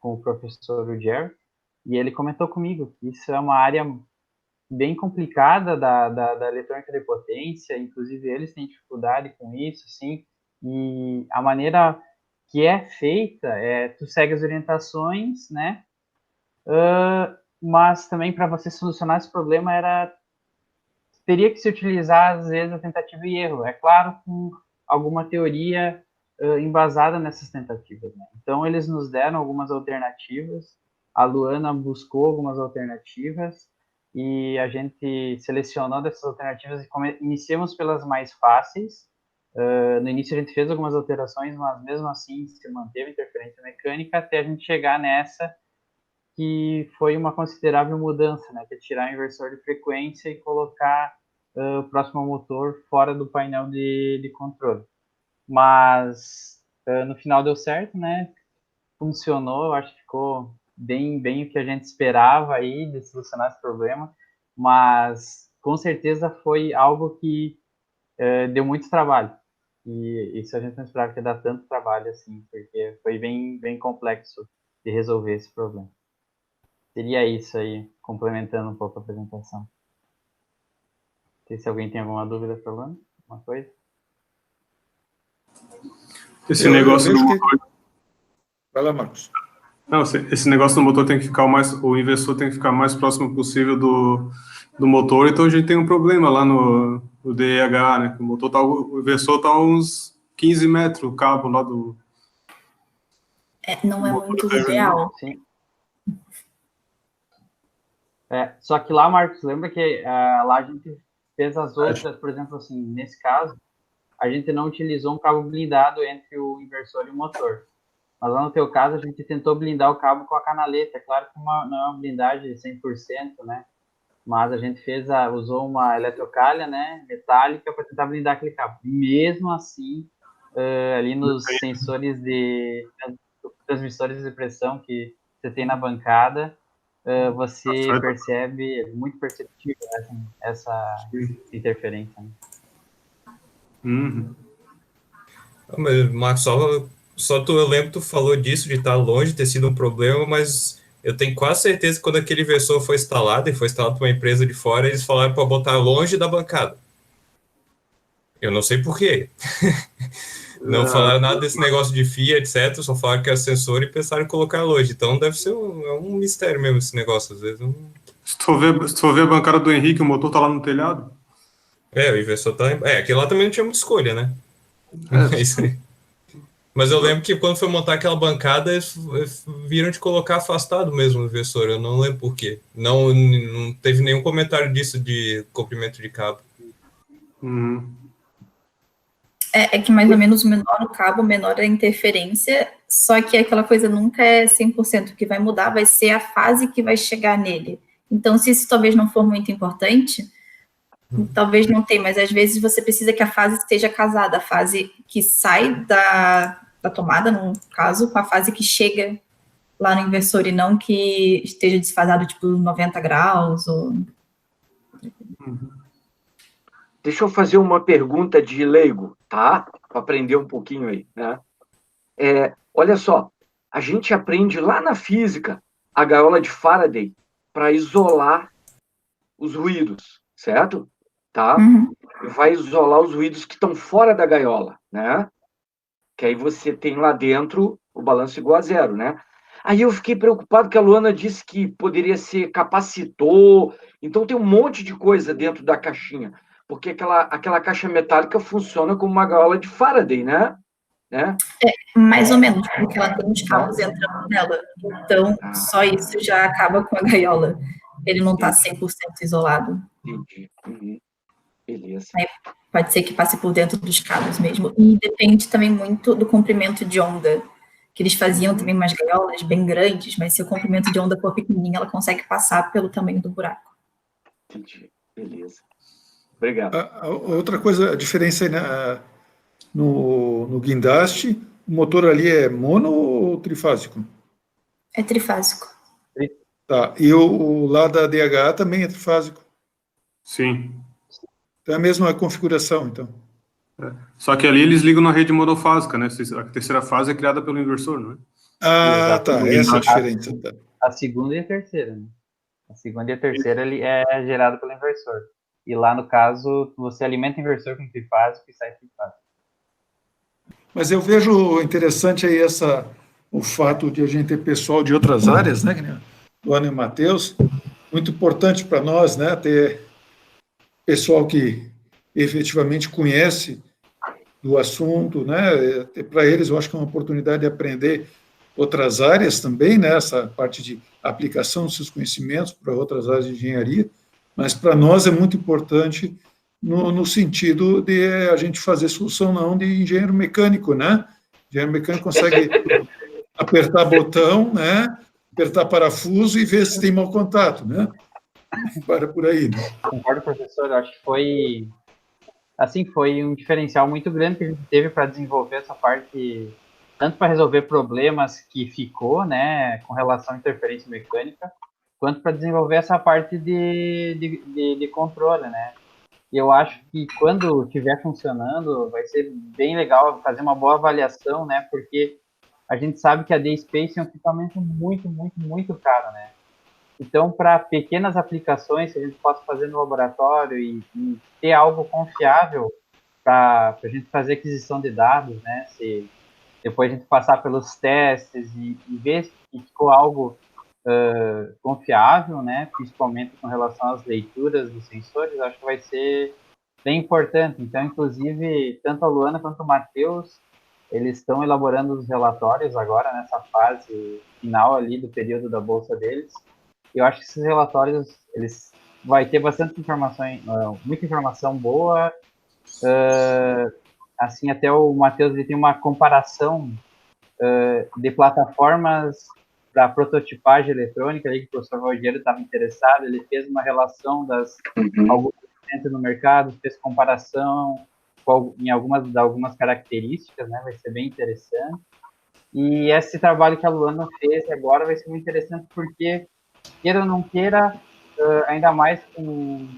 o professor Jerry, e ele comentou comigo que isso é uma área bem complicada da eletrônica de potência, inclusive eles têm dificuldade com isso, assim, e a maneira que é feita tu segue as orientações, né, mas também para você solucionar esse problema teria que se utilizar, às vezes, a tentativa e erro, é claro, com alguma teoria embasada nessas tentativas, né? Então eles nos deram algumas alternativas, a Luana buscou algumas alternativas, e a gente selecionou dessas alternativas e iniciamos pelas mais fáceis. No início a gente fez algumas alterações, mas mesmo assim se manteve interferência mecânica até a gente chegar nessa que foi uma considerável mudança, né? Que é tirar o inversor de frequência e colocar o próximo motor fora do painel de controle. Mas no final deu certo, né? Funcionou, eu acho que ficou bem o que a gente esperava aí de solucionar esse problema, mas com certeza foi algo que deu muito trabalho. E isso a gente não esperava que ia dar tanto trabalho assim, porque foi bem complexo de resolver esse problema. Seria isso aí, complementando um pouco a apresentação. Não sei se alguém tem alguma dúvida, falando alguma coisa. Esse negócio do motor... Vai lá, Marcos. Não, esse negócio do motor tem que ficar o inversor tem que ficar o mais próximo possível do motor, então a gente tem um problema lá no DEH, né? O inversor está a uns 15 metros, o cabo lá do... não é muito ideal. Sim. Só que lá, Marcos, lembra que lá a gente fez as outras, por exemplo, assim, nesse caso, a gente não utilizou um cabo blindado entre o inversor e o motor. Mas lá no teu caso, a gente tentou blindar o cabo com a canaleta. É claro que não é uma blindagem 100%, né? Mas a gente usou uma eletrocalha, né, metálica, para tentar blindar aquele cabo. Mesmo assim, ali nos sensores transmissores de pressão que você tem na bancada, você percebe, é muito perceptível essa interferência. Né? Uhum. Mas, Marcos, eu lembro que tu falou disso, de estar longe, ter sido um problema, mas eu tenho quase certeza que quando aquele inversor foi instalado, e foi instalado por uma empresa de fora, eles falaram para botar longe da bancada. Eu não sei por quê. Não falaram nada desse negócio de fia, etc. Só falaram que era sensor e pensaram em colocar longe. Então deve ser um mistério mesmo esse negócio. Às vezes Se tu for ver a bancada do Henrique, o motor tá lá no telhado. o inversor tá... aquele lá também não tinha muita escolha, né? Mas eu lembro que quando foi montar aquela bancada, eles viram de colocar afastado mesmo o inversor. Eu não lembro por quê. Não teve nenhum comentário disso de comprimento de cabo. Uhum. É que mais ou menos menor o cabo, menor a interferência, só que aquela coisa nunca é 100%. O que vai mudar vai ser a fase que vai chegar nele. Então, se isso talvez não for muito importante, talvez não tenha, mas às vezes você precisa que a fase esteja casada, a fase que sai da tomada, no caso, com a fase que chega lá no inversor, e não que esteja desfasado, tipo, 90 graus, ou... Deixa eu fazer uma pergunta de leigo, tá? Para aprender um pouquinho aí, né? Olha só, a gente aprende lá na física a gaiola de Faraday para isolar os ruídos, certo? Tá? Vai isolar os ruídos que estão fora da gaiola, né? Que aí você tem lá dentro o balanço igual a zero, né? Aí eu fiquei preocupado que a Luana disse que poderia ser capacitor, então tem um monte de coisa dentro da caixinha, porque aquela caixa metálica funciona como uma gaiola de Faraday, né? né? Mais ou menos, porque ela tem uns cabos entrando nela. Então, só isso já acaba com a gaiola. Ele não está 100% isolado. Entendi. Beleza. Aí pode ser que passe por dentro dos cabos mesmo. E depende também muito do comprimento de onda. Que eles faziam também umas gaiolas bem grandes, mas se o comprimento de onda for pequenininho, ela consegue passar pelo tamanho do buraco. Entendi. Beleza. Obrigado. Outra coisa, a diferença aí no guindaste, o motor ali é mono ou trifásico? É trifásico. Tá. E o lá da DHA também é trifásico? Sim. Então é a mesma configuração, então. Só que ali eles ligam na rede monofásica, né? A terceira fase é criada pelo inversor, não é? Tá. Essa é a diferença. Tá. A segunda e a terceira, né? A segunda e a terceira ele é gerada pelo inversor. E lá, no caso, você alimenta o inversor com trifásico e sai trifásico. Mas eu vejo interessante aí o fato de a gente ter pessoal de outras áreas, né? Que nem o Ana e o Matheus. Muito importante para nós, né? Ter pessoal que efetivamente conhece do assunto, né? Para eles, eu acho que é uma oportunidade de aprender outras áreas também, né? Essa parte de aplicação dos seus conhecimentos para outras áreas de engenharia, mas para nós é muito importante no sentido de a gente fazer solução não de engenheiro mecânico, né? Engenheiro mecânico consegue apertar botão, né? Apertar parafuso e ver se tem mau contato, né? Para por aí. Né? Concordo, professor. Eu acho que foi um diferencial muito grande que a gente teve para desenvolver essa parte, tanto para resolver problemas que ficou, né, com relação à interferência mecânica, quanto para desenvolver essa parte de controle, né? E eu acho que quando estiver funcionando, vai ser bem legal fazer uma boa avaliação, né? Porque a gente sabe que a DSpace é um equipamento muito, muito, muito caro, né? Então, para pequenas aplicações que a gente possa fazer no laboratório e ter algo confiável para a gente fazer aquisição de dados, né? Se depois a gente passar pelos testes e ver se ficou algo confiável, né? Principalmente com relação às leituras dos sensores, acho que vai ser bem importante. Então, inclusive, tanto a Luana quanto o Matheus, eles estão elaborando os relatórios agora, nessa fase final ali do período da bolsa deles. Eu acho que esses relatórios, eles vai ter bastante informação, muita informação boa. Assim, até o Matheus ele tem uma comparação de plataformas para prototipagem eletrônica, ali que o professor Valdiero estava interessado. Ele fez uma relação das algumas no mercado, fez comparação em algumas características, né? Vai ser bem interessante. E esse trabalho que a Luana fez agora vai ser muito interessante porque, queira ou não queira, ainda mais com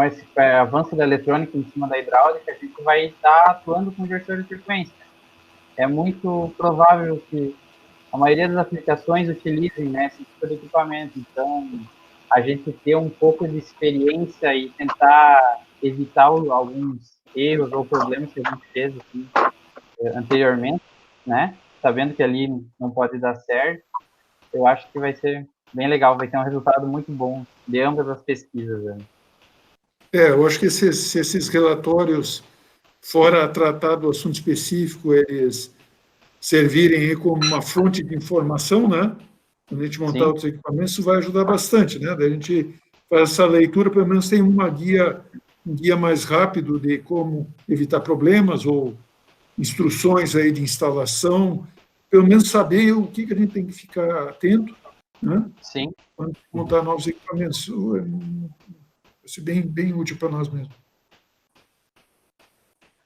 esse avanço da eletrônica em cima da hidráulica, a gente vai estar atuando com inversor de frequência. É muito provável que a maioria das aplicações utilizem, né, esse tipo de equipamento. Então, a gente ter um pouco de experiência e tentar evitar alguns erros ou problemas que a gente fez assim, anteriormente, né, sabendo que ali não pode dar certo, eu acho que vai ser bem legal, vai ter um resultado muito bom de ambas as pesquisas. Né? Eu acho que esses relatórios, fora tratar do assunto específico, eles servirem como uma fonte de informação, né? Quando a gente montar os equipamentos, isso vai ajudar bastante, né? Daí a gente faz essa leitura, pelo menos tem um guia mais rápido de como evitar problemas ou instruções aí de instalação, pelo menos saber o que a gente tem que ficar atento, né? Sim. Quando montar novos equipamentos. Isso vai ser bem útil para nós mesmos.